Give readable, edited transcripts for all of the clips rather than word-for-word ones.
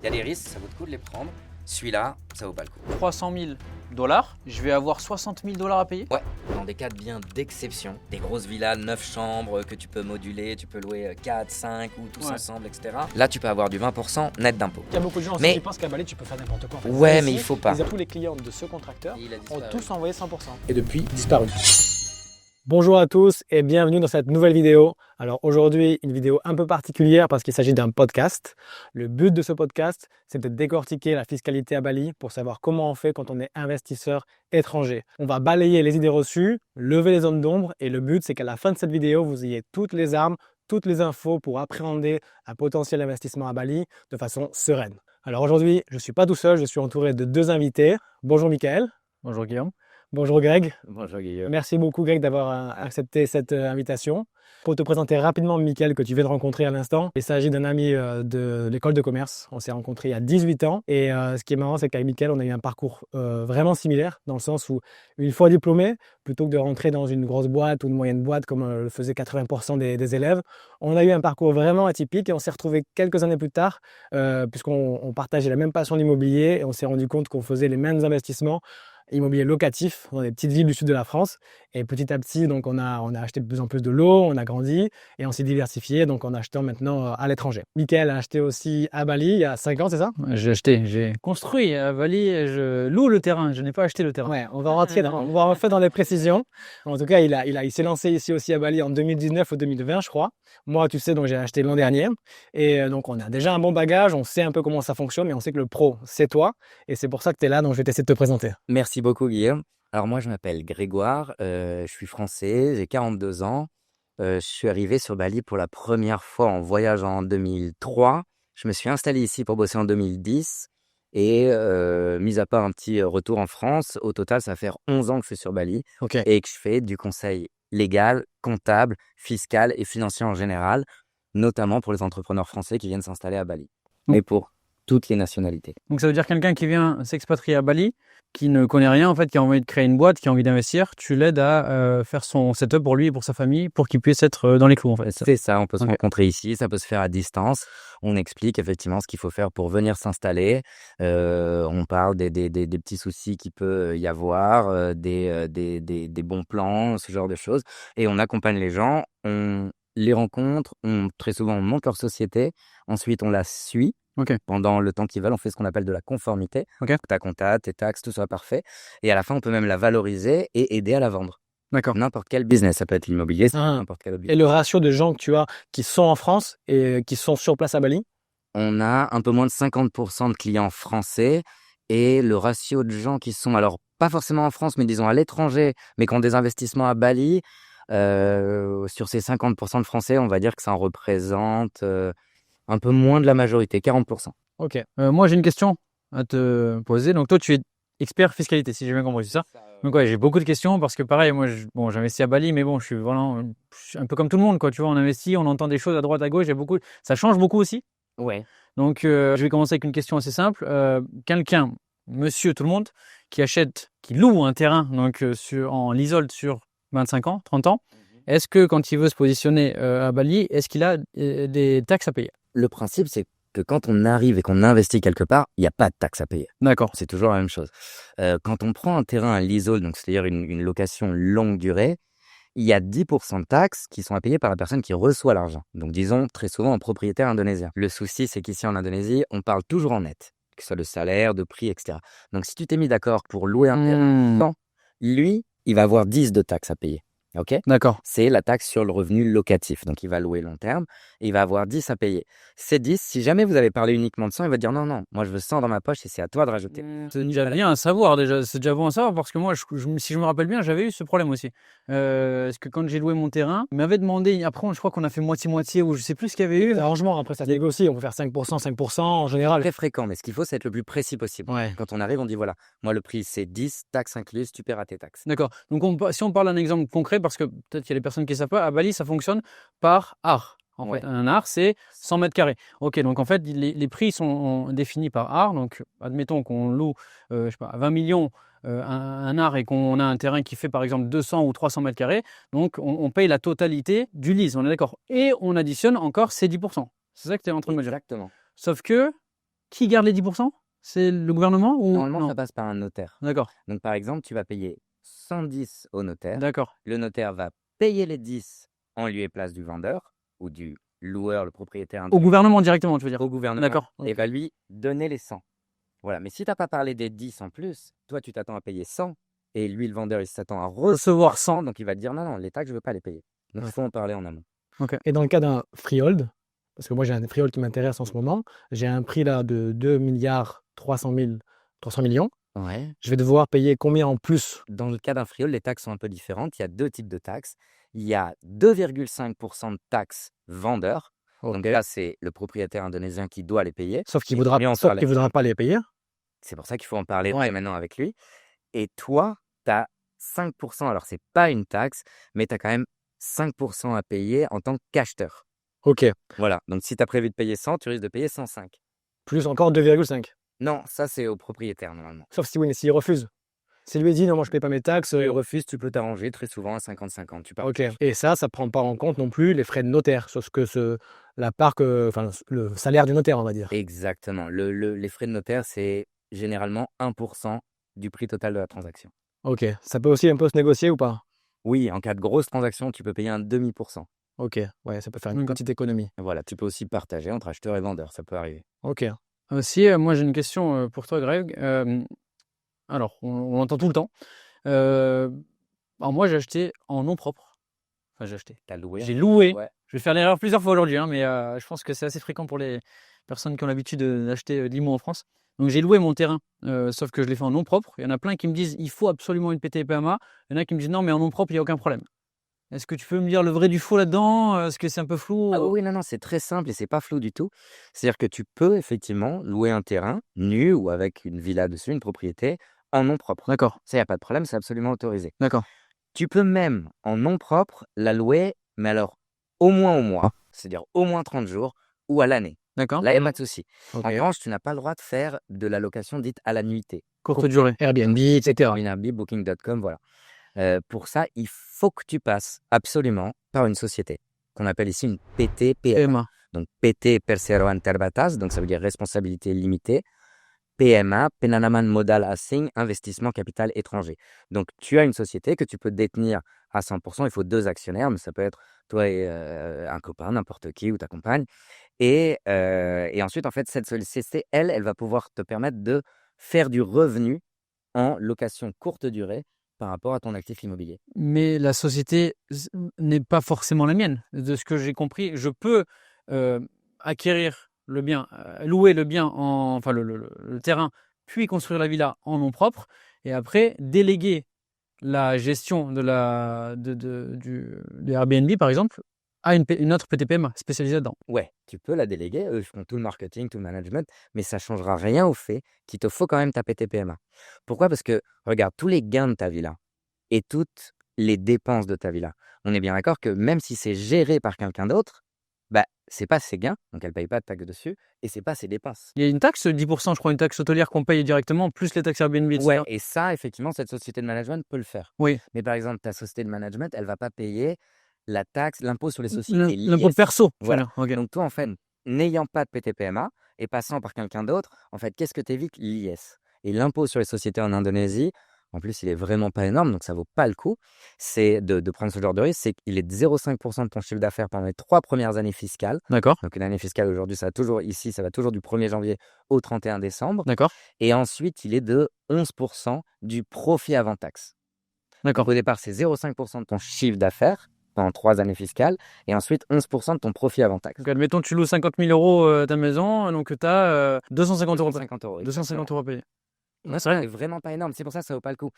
Il y a des risques, ça vaut le coup de les prendre. Celui-là, ça vaut pas le coup. 300 000 $, je vais avoir 60 000 $ à payer. Ouais, dans des cas bien d'exception, des grosses villas, 9 chambres que tu peux moduler, tu peux louer 4, 5 ou tous ensemble, etc. Là, tu peux avoir du 20% net d'impôt. Il y a beaucoup de gens aussi qui pensent qu'à Bali, tu peux faire n'importe quoi. En fait. Ouais, Ici, mais il faut pas. Tous les clients de ce contracteur ont disparu. tous envoyé 100%. Et depuis, disparu. Bonjour à tous et bienvenue dans cette nouvelle vidéo. Alors aujourd'hui, une vidéo un peu particulière parce qu'il s'agit d'un podcast. Le but de ce podcast, c'est de décortiquer la fiscalité à Bali pour savoir comment on fait quand on est investisseur étranger. On va balayer les idées reçues, lever les zones d'ombre et le but, c'est qu'à la fin de cette vidéo, vous ayez toutes les armes, toutes les infos pour appréhender un potentiel investissement à Bali de façon sereine. Alors aujourd'hui, je ne suis pas tout seul, je suis entouré de deux invités. Bonjour Mickaël. Bonjour Guillaume. Bonjour Greg. Bonjour Guillaume. Merci beaucoup Greg d'avoir accepté cette invitation. Pour te présenter rapidement Mickaël que tu viens de rencontrer à l'instant, il s'agit d'un ami de l'école de commerce. On s'est rencontrés il y a 18 ans et ce qui est marrant c'est qu'avec Mickaël on a eu un parcours vraiment similaire dans le sens où une fois diplômé, plutôt que de rentrer dans une grosse boîte ou une moyenne boîte comme le faisaient 80% des élèves, on a eu un parcours vraiment atypique et on s'est retrouvés quelques années plus tard puisqu'on partageait la même passion de l'immobilier et on s'est rendu compte qu'on faisait les mêmes investissements immobilier locatif dans des petites villes du sud de la France. Et petit à petit, donc on a acheté de plus en plus de lots, on a grandi et on s'est diversifié, donc en achetant maintenant à l'étranger. Mickaël a acheté aussi à Bali il y a 5 ans, c'est ça? J'ai construit à Bali et je loue le terrain, je n'ai pas acheté le terrain. Ouais, on va rentrer dans les précisions. En tout cas, il s'est lancé ici aussi à Bali en 2019 ou 2020, je crois. Moi, tu sais, donc j'ai acheté l'an dernier. Et donc, on a déjà un bon bagage, on sait un peu comment ça fonctionne, mais on sait que le pro, c'est toi. Et c'est pour ça que tu es là, donc je vais essayer de te présenter. Merci beaucoup Guillaume. Alors moi je m'appelle Grégoire, je suis français, j'ai 42 ans. Je suis arrivé sur Bali pour la première fois en voyage en 2003. Je me suis installé ici pour bosser en 2010 et mis à part un petit retour en France, au total ça va faire 11 ans que je suis sur Bali et que je fais du conseil légal, comptable, fiscal et financier en général, notamment pour les entrepreneurs français qui viennent s'installer à Bali, mais pour toutes les nationalités. Donc ça veut dire quelqu'un qui vient s'expatrier à Bali, qui ne connaît rien en fait, qui a envie de créer une boîte, qui a envie d'investir, tu l'aides à faire son setup pour lui et pour sa famille, pour qu'il puisse être dans les clous en fait. C'est ça, on peut se rencontrer ici, ça peut se faire à distance. On explique effectivement ce qu'il faut faire pour venir s'installer. On parle des petits soucis qu'il peut y avoir, des bons plans, ce genre de choses. Et on accompagne les gens, on les rencontre, très souvent on monte leur société, ensuite on la suit. Pendant le temps qu'ils veulent, on fait ce qu'on appelle de la conformité. Ta compta, tes taxes, tout soit parfait. Et à la fin, on peut même la valoriser et aider à la vendre. N'importe quel business, ça peut être l'immobilier, n'importe quel autre business. Et le ratio de gens que tu as qui sont en France et qui sont sur place à Bali? On a un peu moins de 50% de clients français et le ratio de gens qui sont, alors pas forcément en France, mais disons à l'étranger, mais qui ont des investissements à Bali, sur ces 50% de Français, on va dire que ça en représente un peu moins de la majorité, 40%. Moi, j'ai une question à te poser. Donc, toi, tu es expert fiscalité, si j'ai bien compris, c'est ça? Donc, ouais, j'ai beaucoup de questions parce que, pareil, moi, j'investis à Bali, mais bon, je suis un peu comme tout le monde, quoi. Tu vois, on investit, on entend des choses à droite, à gauche, ça change beaucoup aussi. Ouais. Donc, je vais commencer avec une question assez simple. Quelqu'un, monsieur, tout le monde, qui loue un terrain, donc en leasehold sur 25 ans, 30 ans, est-ce que quand il veut se positionner à Bali, est-ce qu'il a des taxes à payer? Le principe, c'est que quand on arrive et qu'on investit quelque part, il n'y a pas de taxe à payer. D'accord. C'est toujours la même chose. Quand on prend un terrain à leasehold, donc c'est-à-dire une location longue durée, il y a 10% de taxes qui sont à payer par la personne qui reçoit l'argent. Donc disons très souvent un propriétaire indonésien. Le souci, c'est qu'ici en Indonésie, on parle toujours en net, que ce soit de salaire, de prix, etc. Donc si tu t'es mis d'accord pour louer un terrain, lui, il va avoir 10 de taxes à payer. D'accord. C'est la taxe sur le revenu locatif. Donc, il va louer long terme et il va avoir 10 à payer. Ces 10, si jamais vous avez parlé uniquement de 100, il va dire non, moi je veux 100 dans ma poche et c'est à toi de rajouter. C'est déjà bien à savoir, déjà. C'est déjà bon à savoir parce que moi, si je me rappelle bien, j'avais eu ce problème aussi. Parce que quand j'ai loué mon terrain, il m'avait demandé, après, je crois qu'on a fait moitié-moitié ou je sais plus ce qu'il y avait eu. Arrangement, après ça se négocie, on peut faire 5% en général. Très fréquent, mais ce qu'il faut, c'est être le plus précis possible. Quand on arrive, on dit voilà, moi le prix c'est 10, taxes incluses, tu paieras tes taxes. D'accord. Donc, si on parle d'un exemple concret, parce que peut-être qu'il y a des personnes qui ne savent pas, à Bali, ça fonctionne par art. En fait, un art, c'est 100 mètres carrés. Donc en fait, les prix sont définis par art. Donc, admettons qu'on loue, je sais pas, 20 millions un art et qu'on a un terrain qui fait par exemple 200 ou 300 mètres carrés. Donc, on paye la totalité du lease, on est d'accord. Et on additionne encore ces 10%. C'est ça que tu es en train de me dire. Exactement. Sauf que qui garde les 10%? C'est le gouvernement ou Normalement, non? ça passe par un notaire. D'accord, Donc, par exemple, tu vas payer 110 au notaire. d'accord. Le notaire va payer les 10 en lieu et place du vendeur ou du loueur, le propriétaire Au gouvernement directement, tu veux dire? au gouvernement D'accord. et Ok. va lui donner les 100. Voilà. Mais si tu n'as pas parlé des 10 en plus, toi, tu t'attends à payer 100 et lui, le vendeur, il s'attend à recevoir 100. Donc, il va te dire non, les taxes, je ne veux pas les payer. Donc, il faut en parler en amont. Et dans le cas d'un freehold, parce que moi j'ai un freehold qui m'intéresse en ce moment, j'ai un prix là de 2 milliards 300 millions. Ouais. Je vais devoir payer combien en plus? Dans le cas d'un freehold, les taxes sont un peu différentes. Il y a 2 types de taxes. Il y a 2,5% de taxes vendeur. Donc Ok. là, c'est le propriétaire indonésien qui doit les payer. Sauf qu'il Et voudra, lui en sauf parler. qu'il voudra pas les payer. C'est pour ça qu'il faut en parler Ouais. maintenant avec lui. Et toi, tu as 5%. Alors, c'est pas une taxe, mais tu as quand même 5% à payer en tant qu'acheteur. Ok. Voilà. Donc, si tu as prévu de payer 100, tu risques de payer 105. Plus encore 2,5. Non, ça, c'est au propriétaire normalement. Sauf si oui, mais s'il refuse. S'il lui dit non, moi je paye pas mes taxes. Si tu refuses, tu peux t'arranger très souvent à 50-50. Tu pars. Ok. Et ça prend pas en compte non plus les frais de notaire, sur ce que la part enfin le salaire du notaire, on va dire. Exactement. Les frais de notaire, c'est généralement 1% du prix total de la transaction. Ok. Ça peut aussi un peu se négocier ou pas? Oui, en cas de grosse transaction, tu peux payer un demi%. Ok. Ouais, ça peut faire une D'accord. petite économie. Voilà, tu peux aussi partager entre acheteur et vendeur, ça peut arriver. Ok. Aussi, moi j'ai une question pour toi, Greg. Alors, on l'entend tout le temps. Alors moi j'ai acheté en nom propre. Enfin, j'ai acheté. T'as loué? J'ai loué. Ouais. Je vais faire l'erreur plusieurs fois aujourd'hui, hein, mais je pense que c'est assez fréquent pour les personnes qui ont l'habitude d'acheter l'IMO en France. Donc j'ai loué mon terrain, sauf que je l'ai fait en nom propre. Il y en a plein qui me disent il faut absolument une PTPMA. Il y en a qui me disent non, mais en nom propre, il n'y a aucun problème. Est-ce que tu peux me dire le vrai du faux là-dedans? Est-ce que c'est un peu flou? Ah oui, non, c'est très simple et c'est pas flou du tout. C'est-à-dire que tu peux effectivement louer un terrain nu ou avec une villa dessus, une propriété, en nom propre. D'accord, Ça, il n'y a pas de problème, c'est absolument autorisé. d'accord, Tu peux même, en nom propre, la louer, mais alors au moins au mois, c'est-à-dire au moins 30 jours, ou à l'année. d'accord. Là, il n'y a pas de souci. Ok. En revanche, tu n'as pas le droit de faire de la location dite à la nuitée. Courte durée. Airbnb, etc. Airbnb, Booking.com, voilà. Pour ça, il faut que tu passes absolument par une société qu'on appelle ici une PTPMA. PMA. Donc PT Perseroan Terbatas, donc ça veut dire responsabilité limitée. PMA, Penanaman Modal Asing, investissement capital étranger. Donc tu as une société que tu peux détenir à 100%. Il faut 2 actionnaires, mais ça peut être toi et un copain, n'importe qui, ou ta compagne. Et ensuite, en fait, cette société, elle va pouvoir te permettre de faire du revenu en location courte durée par rapport à ton actif immobilier. Mais la société n'est pas forcément la mienne. De ce que j'ai compris, je peux acquérir le bien, louer le bien, enfin le terrain, puis construire la villa en nom propre, et après déléguer la gestion du Airbnb, par exemple, à une autre PTPMA spécialisée dedans. Ouais, tu peux la déléguer, eux, ils font tout le marketing, tout le management, mais ça ne changera rien au fait qu'il te faut quand même ta PTPMA. Pourquoi? Parce que, regarde, tous les gains de ta villa et toutes les dépenses de ta villa, on est bien d'accord que même si c'est géré par quelqu'un d'autre, bah, c'est pas ses gains, donc elle ne paye pas de taxe dessus, et c'est pas ses dépenses. Il y a une taxe, 10%, je crois, une taxe hôtelière qu'on paye directement, plus les taxes Airbnb, etc. Ouais, et ça, effectivement, cette société de management peut le faire. Oui, Mais par exemple, ta société de management, elle ne va pas payer la taxe, l'impôt sur les sociétés. l'impôt l'IS. perso. Voilà. Ok. Donc toi, en fait, n'ayant pas de PTPMA et passant par quelqu'un d'autre, en fait, qu'est-ce que tu évites? L'IS. Et l'impôt sur les sociétés en Indonésie, en plus, il est vraiment pas énorme, donc ça vaut pas le coup. C'est de prendre ce genre de risque, c'est qu'il est de 0,5% de ton chiffre d'affaires pendant les 3 premières années fiscales. D'accord, Donc une année fiscale aujourd'hui, ça va toujours du 1er janvier au 31 décembre. d'accord, Et ensuite, il est de 11% du profit avant taxe. d'accord. Donc au départ, c'est 0,5% de ton chiffre d'affaires pendant 3 années fiscales, et ensuite 11% de ton profit avant taxe. Donc, admettons, tu loues 50 000 euros ta maison, donc tu as 250 euros. 250 euros. 250 euros à payer. Ouais, c'est vraiment pas énorme, c'est pour ça que ça vaut pas le coup.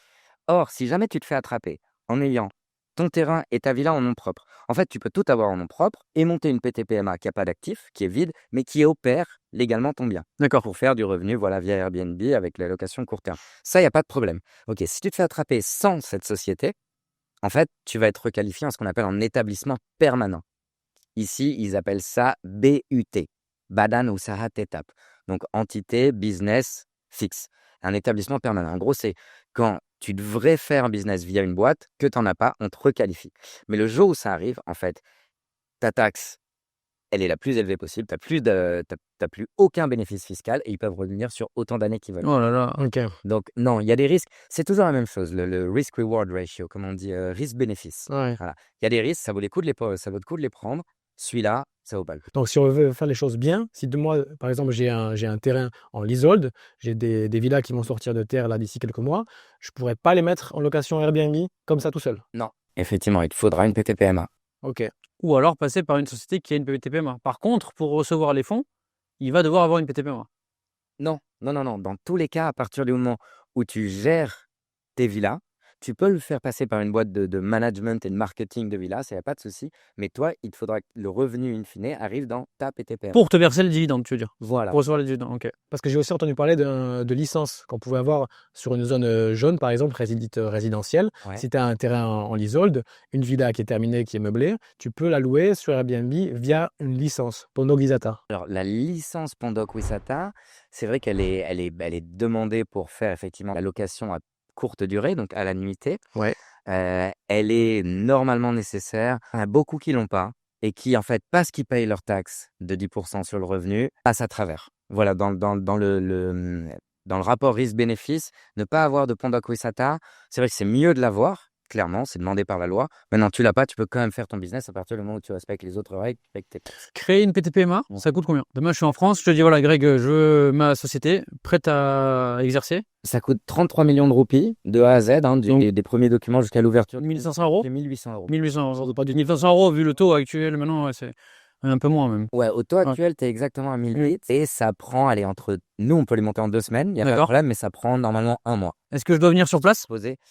Or, si jamais tu te fais attraper en ayant ton terrain et ta villa en nom propre, en fait, tu peux tout avoir en nom propre et monter une PTPMA qui n'a pas d'actif, qui est vide, mais qui opère légalement ton bien D'accord. pour faire du revenu via Airbnb avec la location court terme. Ça, il n'y a pas de problème. Ok, si tu te fais attraper sans cette société, en fait, tu vas être requalifié en ce qu'on appelle un établissement permanent. Ici, ils appellent ça BUT, Badan Usaha Tetap. Donc, entité, business, fixe. Un établissement permanent. En gros, c'est quand tu devrais faire un business via une boîte, que tu n'en as pas, on te requalifie. Mais le jour où ça arrive, en fait, ta taxe, elle est la plus élevée possible. T'as plus aucun bénéfice fiscal et ils peuvent revenir sur autant d'années qu'ils veulent. Oh là là. Ok. Donc, non, il y a des risques. C'est toujours la même chose, le risk-reward ratio, comme on dit, risque-bénéfice. Ouais. Voilà. Il y a des risques, ça vaut le coup de les prendre. Celui-là, ça vaut pas le coup. Donc, si on veut faire les choses bien, si de moi, par exemple, j'ai un terrain en leasehold, j'ai des villas qui vont sortir de terre là d'ici quelques mois, je pourrais pas les mettre en location Airbnb comme ça tout seul. Non, effectivement, il te faudra une PTPMA. Ok. Ou alors passer par une société qui a une PTPMA. Par contre, pour recevoir les fonds, il va devoir avoir une PTPMA. Non, non, non, non. Dans tous les cas, à partir du moment où tu gères tes villas, tu peux le faire passer par une boîte de management et de marketing de villas, il n'y a pas de souci. Mais toi, il te faudra que le revenu in fine arrive dans ta PTPMA. Pour te verser le dividende, tu veux dire. Voilà. Pour recevoir les dividendes, ok. Parce que j'ai aussi entendu parler de licences qu'on pouvait avoir sur une zone jaune, par exemple, résidentielle. Ouais. Si tu as un terrain en leasehold, une villa qui est terminée, qui est meublée, tu peux la louer sur Airbnb via une licence pour Nogizata. Alors, la licence Pandoc Wisata, c'est vrai qu'elle est demandée pour faire effectivement la location à courte durée, donc à la nuitée. Ouais. Elle est normalement nécessaire. Il y en a beaucoup qui l'ont pas et qui, en fait, parce qu'ils payent leur taxe de 10% sur le revenu, passent à travers. Voilà, dans le rapport risque-bénéfice, ne pas avoir de Pandoc Wisata, c'est vrai que c'est mieux de l'avoir. Clairement, c'est demandé par la loi. Maintenant, tu l'as pas, tu peux quand même faire ton business à partir du moment où tu respectes les autres règles, tu payes tes taxes. Créer une PTPMA, ça coûte combien? Demain, je suis en France, je te dis, voilà, Greg, je veux ma société, prête à exercer. Ça coûte 33 millions de roupies de A à Z, hein, des premiers documents jusqu'à l'ouverture. 1500 euros? C'est 1800 euros. 1800 euros, pas du 1500 euros, vu le taux actuel, maintenant, ouais, c'est un peu moins même. Ouais, au taux actuel, tu es exactement à 1008 et ça prend, allez, nous, on peut les monter en 2 semaines, il n'y a pas de D'accord. problème, mais ça prend normalement 1 mois. Est-ce que je dois venir sur place?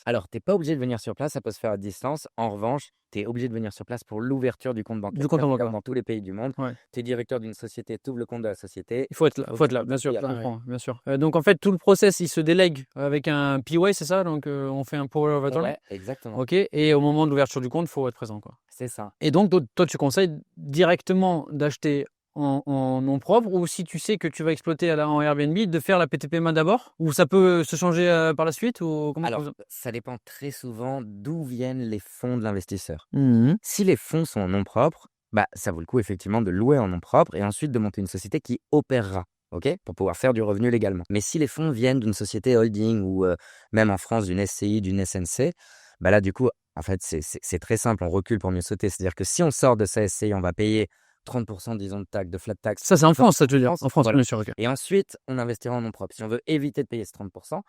Alors, tu n'es pas obligé de venir sur place, ça peut se faire à distance. En revanche, tu es obligé de venir sur place pour l'ouverture du compte bancaire. Du compte Comme bancaire. dans tous les pays du monde. Ouais. Tu es directeur d'une société, tu ouvres le compte de la société. Il faut être là, bien sûr, je Ouais. comprends, bien sûr. Donc en fait, tout le process, il se délègue avec un POA, c'est ça? Donc on fait un Power of Attorney? Ouais, exactement. Ok, et au moment de l'ouverture du compte, il faut être présent, quoi. C'est ça. Et donc, toi, tu conseilles directement d'acheter en nom propre, ou si tu sais que tu vas exploiter en Airbnb, de faire la PTPMA d'abord? Ou ça peut se changer par la suite? Ou comment Alors, ça dépend très souvent d'où viennent les fonds de l'investisseur. Mhm. Si les fonds sont en nom propre, bah, ça vaut le coup effectivement de louer en nom propre et ensuite de monter une société qui opérera, ok, pour pouvoir faire du revenu légalement. Mais si les fonds viennent d'une société holding ou même en France d'une SCI, d'une SNC, bah là du coup, en fait, c'est très simple, on recule pour mieux sauter. C'est-à-dire que si on sort de sa SCI, on va payer 30% disons de taxe, de flat tax. Ça, c'est en France, ça, tu veux dire? En France, Voilà. bien sûr, ok. Et ensuite, on investira en nom propre. Si on veut éviter de payer ce 30%,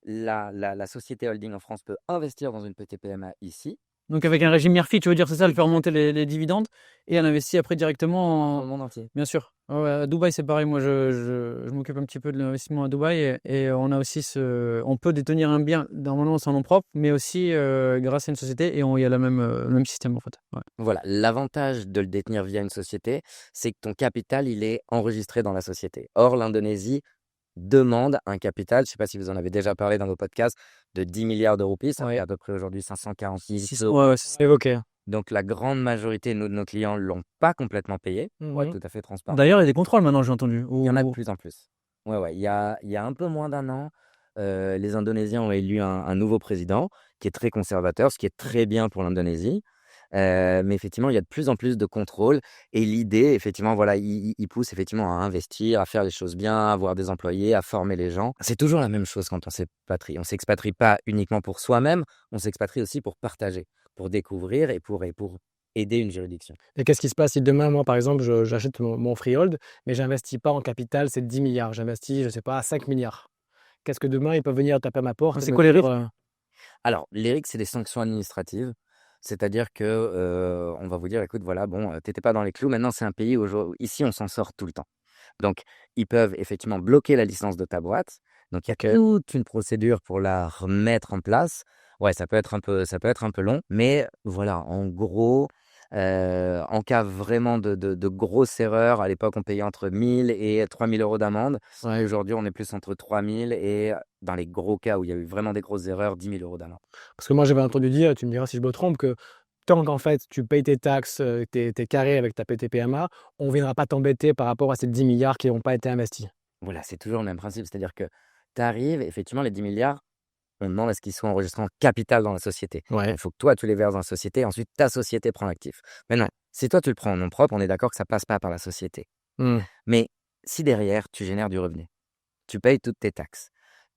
la société holding en France peut investir dans une PTPMA ici. Donc avec un régime Murphy, tu veux dire, c'est ça, elle fait remonter les dividendes et elle investit après directement Dans le monde entier. Bien sûr. Ouais, à Dubaï, c'est pareil. Moi, je m'occupe un petit peu de l'investissement à Dubaï et on a aussi on peut détenir un bien, normalement, c'est en nom propre, mais aussi grâce à une société et il y a le même système, en fait. Ouais. Voilà, l'avantage de le détenir via une société, c'est que ton capital, il est enregistré dans la société. Or, l'Indonésie demande un capital, je ne sais pas si vous en avez déjà parlé dans vos podcasts, de 10 milliards de roupies, ça Ouais. fait à peu près aujourd'hui 546 Ouais, euros. ouais, c'est ça. Évoqué. Donc la grande majorité de nos clients ne l'ont pas complètement payé, pour être Mhm. tout à fait transparent. D'ailleurs, il y a des contrôles maintenant, j'ai entendu. Il y en a de plus en plus. Ouais, il y a un peu moins d'un an, les Indonésiens ont élu un nouveau président qui est très conservateur, ce qui est très bien pour l'Indonésie. Mais effectivement, il y a de plus en plus de contrôles et l'idée, effectivement, voilà, il pousse effectivement à investir, à faire les choses bien, à avoir des employés, à former les gens. C'est toujours la même chose quand on s'expatrie. On s'expatrie pas uniquement pour soi-même, on s'expatrie aussi pour partager, pour découvrir et pour aider une juridiction. Et qu'est-ce qui se passe si demain, moi, par exemple, j'achète mon freehold, mais j'investis pas en capital, c'est 10 milliards. J'investis, je sais pas, 5 milliards. Qu'est-ce que demain, ils peuvent venir taper à ma porte? C'est et quoi me les dire, risques? Alors, les RIC, c'est des sanctions administratives. C'est-à-dire que on va vous dire, écoute, voilà, bon, t'étais pas dans les clous. Maintenant, c'est un pays où ici, on s'en sort tout le temps. Donc, ils peuvent effectivement bloquer la licence de ta boîte. Donc, il y a toute une procédure pour la remettre en place. Ouais, ça peut être un peu long, mais voilà, en gros, en cas vraiment de grosses erreurs, à l'époque, on payait entre 1000 et 3000 euros d'amende. Ouais. Aujourd'hui, on est plus entre 3000 et dans les gros cas où il y a eu vraiment des grosses erreurs, 10 000 euros d'amende. Parce que moi, j'avais entendu dire, tu me diras si je me trompe, que tant qu'en fait, tu payes tes taxes, t'es carré avec ta PTPMA, on ne viendra pas t'embêter par rapport à ces 10 milliards qui n'ont pas été investis. Voilà, c'est toujours le même principe. C'est-à-dire que tu arrives, effectivement, les 10 milliards, on demande à ce qu'ils soient enregistrés en capital dans la société. Ouais. Il faut que toi, tu les verses dans la société. Ensuite, ta société prend l'actif. Maintenant, Si toi, tu le prends en nom propre, on est d'accord que ça passe pas par la société. Mais si derrière, tu génères du revenu, tu payes toutes tes taxes,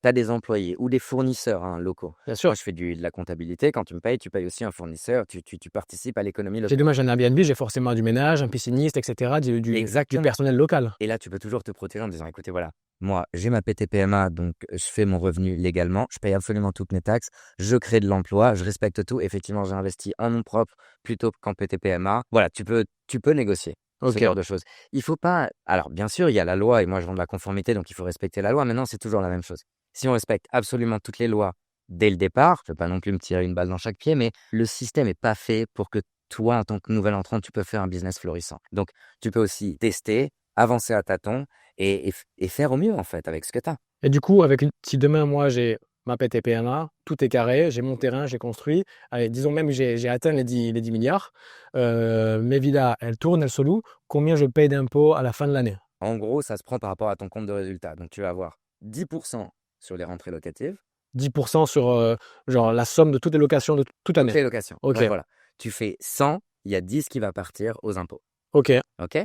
tu as des employés ou des fournisseurs locaux. Bien sûr. Moi, je fais de la comptabilité. Quand tu me payes, tu payes aussi un fournisseur. Tu participes à l'économie J'ai locale. dommage, un Airbnb, j'ai forcément du ménage, un pisciniste, etc., du Exactement. personnel local. Et là, tu peux toujours te protéger en disant, écoutez, voilà, moi, j'ai ma PTPMA, donc je fais mon revenu légalement, je paye absolument toutes mes taxes, je crée de l'emploi, je respecte tout. Effectivement, j'ai investi en nom propre plutôt qu'en PTPMA. Voilà, tu peux négocier ce Ok. genre de choses. Il faut pas. Alors, bien sûr, il y a la loi et moi, je vends de la conformité, donc il faut respecter la loi. Maintenant, c'est toujours la même chose. Si on respecte absolument toutes les lois dès le départ, je ne vais pas non plus me tirer une balle dans chaque pied, mais le système n'est pas fait pour que toi, en tant que nouvel entrant, tu peux faire un business florissant. Donc, tu peux aussi tester, avancer à tâtons et faire au mieux, en fait, avec ce que tu as. Et du coup, si demain, moi, j'ai ma PTPMA, tout est carré, j'ai mon terrain, j'ai construit, allez, disons même que j'ai atteint les 10 milliards, mes villas, elles tournent, elles se louent, combien je paye d'impôts à la fin de l'année? En gros, ça se prend par rapport à ton compte de résultat. Donc, tu vas avoir 10% sur les rentrées locatives. 10% sur genre la somme de toutes les locations de toute Toutes année. les locations. Ok. Ouais, voilà. Tu fais 100, il y a 10 qui va partir aux impôts. Ok. OK?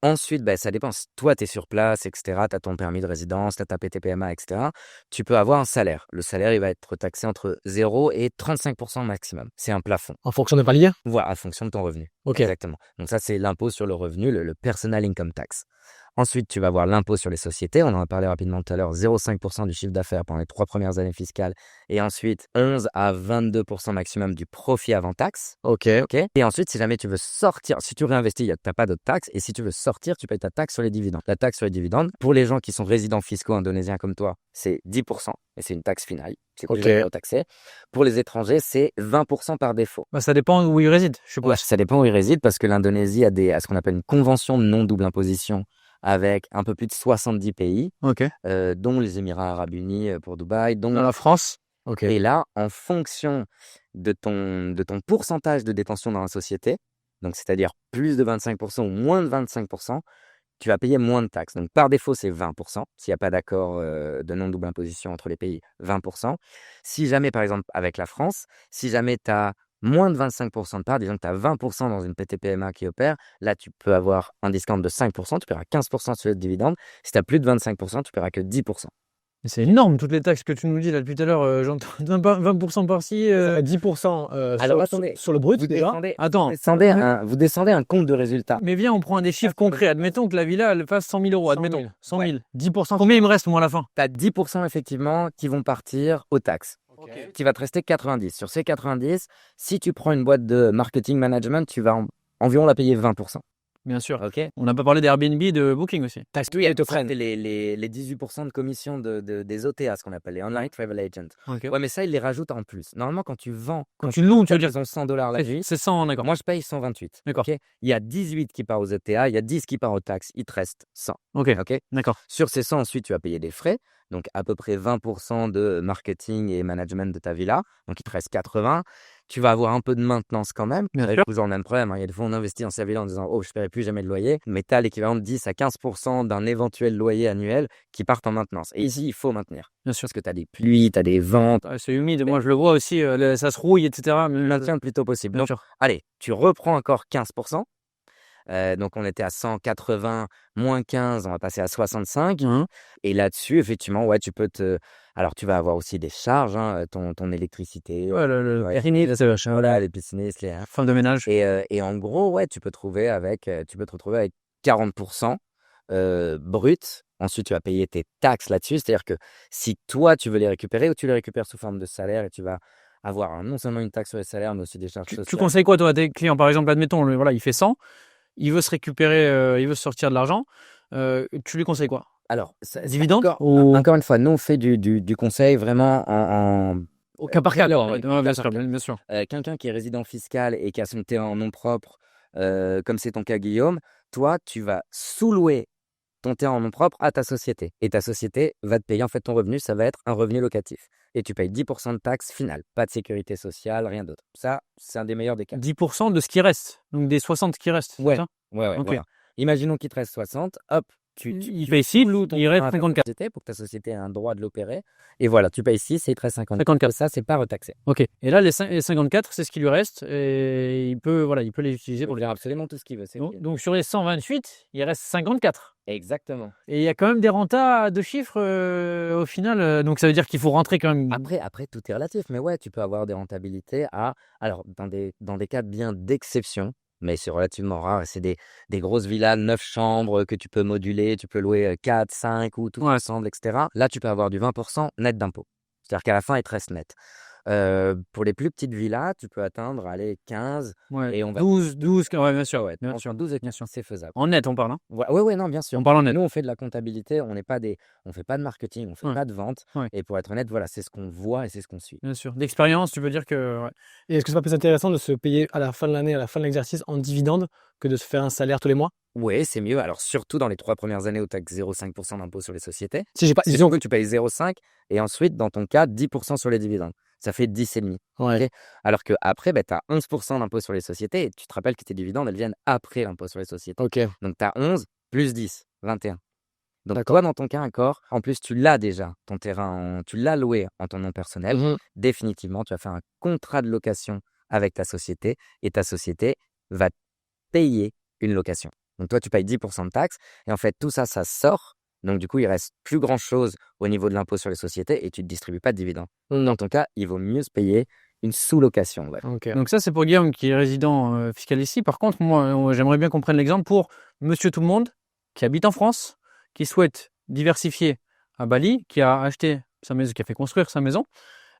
Ensuite, ça dépend. Si toi, tu es sur place, etc., tu as ton permis de résidence, tu as ta PTPMA, etc., tu peux avoir un salaire. Le salaire, il va être taxé entre 0 et 35% maximum. C'est un plafond. En fonction des paliers? Voilà, en fonction de ton revenu. Ok. Exactement. Donc ça, c'est l'impôt sur le revenu, le personal income tax. Ensuite, tu vas avoir l'impôt sur les sociétés. On en a parlé rapidement tout à l'heure. 0,5% du chiffre d'affaires pendant les 3 premières années fiscales. Et ensuite, 11 à 22% maximum du profit avant taxe. Ok. OK? Et ensuite, si jamais tu veux sortir, si tu réinvestis, tu n'as pas d'autres taxes. Et si tu veux sortir, tu payes ta taxe sur les dividendes. La taxe sur les dividendes, pour les gens qui sont résidents fiscaux indonésiens comme toi, c'est 10%. Et c'est une taxe finale. C'est Ok. taxé. Pour les étrangers, c'est 20% par défaut. Bah, ça dépend où ils résident, je suppose. Ouais, ça dépend où ils résident parce que l'Indonésie a ce qu'on appelle une convention de non-double imposition avec un peu plus de 70 pays, Ok. dont les Émirats arabes unis pour Dubaï. Dans la France? Ok. Et là, en fonction de ton pourcentage de détention dans la société, donc c'est-à-dire plus de 25% ou moins de 25%, tu vas payer moins de taxes. Donc par défaut, c'est 20%. S'il n'y a pas d'accord de non-double imposition entre les pays, 20%. Si jamais, par exemple, avec la France, si jamais tu as moins de 25% de part, disons que tu as 20% dans une PTPMA qui opère, là, tu peux avoir un discount de 5%, tu paieras 15% sur le dividende. Si tu as plus de 25%, tu paieras que 10%. Mais c'est énorme, toutes les taxes que tu nous dis là depuis tout à l'heure. J'entends 20% par-ci. Ça fait 10% Alors, attendez, sur le brut Vous déjà. descendez, Attends. vous descendez un compte de résultat. Mais viens, on prend des chiffres concrets. Admettons que la villa, elle fasse 100 000 euros. 100 000. Admettons. 100 000. 10%. Combien il me reste, moi, à la fin? Tu as 10% effectivement qui vont partir aux taxes. Qui va te rester 90. Sur ces 90, si tu prends une boîte de marketing management, tu vas environ la payer 20%. Bien sûr. OK? On n'a pas parlé d'Airbnb, de Booking aussi. Oui, elle te freine. C'est les 18% de commission des OTA, ce qu'on appelle les Online Travel Agents. Ok. Ouais, mais ça, ils les rajoutent en plus. Normalement, quand tu vends, Quand tu loues, tu veux dire. ils ont $100 la nuit. C'est 100, d'accord. Moi, je paye 128. D'accord. OK? Il y a 18 qui partent aux OTA, il y a 10 qui partent aux taxes, il te reste 100. Ok. OK? D'accord. Sur ces 100, ensuite, tu vas payer des frais. Donc, à peu près 20% de marketing et management de ta villa. Donc, il te reste 80. Tu vas avoir un peu de maintenance quand même. Bien Et sûr. toujours, on a un problème. Il y a des fois, on investit dans sa villa en disant « Oh, je ne paierai plus jamais de loyer ». Mais tu as l'équivalent de 10 à 15% d'un éventuel loyer annuel qui partent en maintenance. Et ici, il faut maintenir. Bien sûr. Parce que tu as des pluies, tu as des vents. Ah, c'est humide. Moi, je le vois aussi. Ça se rouille, etc. Mais Maintien le plus tôt possible. Bien Donc, sûr. allez, tu reprends encore 15%. Donc, on était à 180 moins 15, on va passer à 65. Mhm. Et là-dessus, effectivement, ouais, tu peux Alors, tu vas avoir aussi des charges, ton électricité, Ouais, le ouais, périnée, là, c'est le chat, voilà, les piscinistes, femme de ménage. et en gros, ouais, tu peux te retrouver avec 40% brut. Ensuite, tu vas payer tes taxes là-dessus. C'est-à-dire que si toi, tu veux les récupérer ou tu les récupères sous forme de salaire et tu vas avoir non seulement une taxe sur les salaires, mais aussi des charges Tu sociales. conseilles quoi, toi, à tes clients? Par exemple, admettons, voilà, il fait 100. Il veut se récupérer, il veut se sortir de l'argent. Tu lui conseilles quoi? Alors, Dividende encore, encore une fois, nous, on fait du conseil vraiment Au cas par cas. Alors, Ouais, bien sûr, bien sûr. quelqu'un qui est résident fiscal et qui a son terrain en nom propre, comme c'est ton cas, Guillaume, toi, tu vas sous-louer ton terrain en nom propre à ta société. Et ta société va te payer, en fait, ton revenu, ça va être un revenu locatif. Et tu payes 10% de taxes finales. Pas de sécurité sociale, rien d'autre. Ça, c'est un des meilleurs des cas. 10% de ce qui reste. Donc des 60 qui restent. Ouais. C'est ça? Ouais, Ok. voilà. Imaginons qu'il te reste 60, hop, il paye 6, il reste 54. Pour que ta société ait un droit de l'opérer. Et voilà, tu payes 6 et il te reste 54. 54. Ça, c'est pas retaxé. Ok. Et là, les 54, c'est ce qui lui reste et il peut les utiliser Il pour peut faire absolument tout ce qu'il veut. Donc sur les 128, il reste 54. Exactement. Et il y a quand même des rentas de chiffres au final. Donc ça veut dire qu'il faut rentrer quand même. Après, tout est relatif. Mais ouais, tu peux avoir des rentabilités alors, dans des cas bien d'exception, mais c'est relativement rare. Et c'est des grosses villas, 9 chambres que tu peux moduler. Tu peux louer 4, 5 ou tout ensemble, etc. Là, tu peux avoir du 20% net d'impôt. C'est-à-dire qu'à la fin, il te reste net. Pour les plus petites villas, tu peux atteindre 15 et on va 12, ouais, bien sûr. ouais, Bien entre sûr. 12 et 15, c'est faisable. En net, on parle. Hein. Ouais, non, bien sûr. On parle en net. Nous, on fait de la comptabilité, on fait pas de marketing, on fait pas de vente. Ouais. Et pour être honnête, voilà, c'est ce qu'on voit et c'est ce qu'on suit. Bien sûr. D'expérience, tu peux dire que. Ouais. Et est-ce que c'est pas plus intéressant de se payer à la fin de l'année, à la fin de l'exercice en dividende que de se faire un salaire tous les mois? Oui, c'est mieux. Alors, surtout dans les 3 premières années où tu as 0,5% d'impôt sur les sociétés. Si j'ai pas, Disons que tu payes 0,5 et ensuite, dans ton cas, 10% sur les dividendes. Ça fait 10,5. Ouais. Ok. Alors qu'après, tu as 11% d'impôt sur les sociétés et tu te rappelles que tes dividendes, elles viennent après l'impôt sur les sociétés. Ok. Donc, tu as 11 plus 10, 21. Donc, D'accord. toi, dans ton cas, encore, en plus, tu l'as déjà, ton terrain, tu l'as loué en ton nom personnel. Mhm. Définitivement, tu as fait un contrat de location avec ta société et ta société va payer une location. Donc, toi, tu payes 10% de taxes et en fait, tout ça, ça sort. Donc, du coup, il reste plus grand-chose au niveau de l'impôt sur les sociétés et tu ne distribues pas de dividendes. Dans ton cas, il vaut mieux se payer une sous-location. Ouais. Ok. Donc ça, c'est pour Guillaume qui est résident fiscal ici. Par contre, moi, j'aimerais bien qu'on prenne l'exemple pour monsieur tout le monde qui habite en France, qui souhaite diversifier à Bali, qui a acheté sa maison, qui a fait construire sa maison.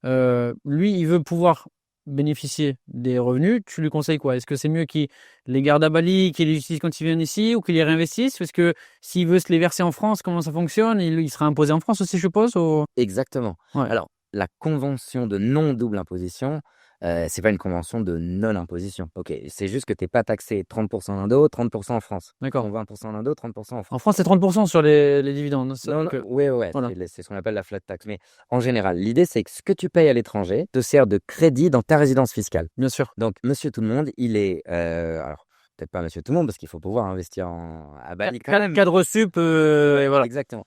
Lui, il veut pouvoir bénéficier des revenus. Tu lui conseilles quoi? Est-ce que c'est mieux qu'il les garde à Bali, qu'il les utilise quand il vient ici ou qu'il les réinvestisse? Parce que s'il veut se les verser en France, comment ça fonctionne? Il sera imposé en France aussi, je suppose? Exactement. Ouais. Alors, la convention de non-double imposition, c'est pas une convention de non-imposition. Ok, c'est juste que tu n'es pas taxé 30% en Indo, 30% en France. D'accord. 20% en Indo, 30% en France. En France, c'est 30% sur les dividendes. Non, ouais, voilà. c'est ce qu'on appelle la flat tax. Mais en général, l'idée, c'est que ce que tu payes à l'étranger te sert de crédit dans ta résidence fiscale. Bien sûr. Donc, monsieur tout le monde, il est. Alors, peut-être pas monsieur tout le monde, parce qu'il faut pouvoir investir à Bali quand même. Cadre sup, et voilà. Exactement.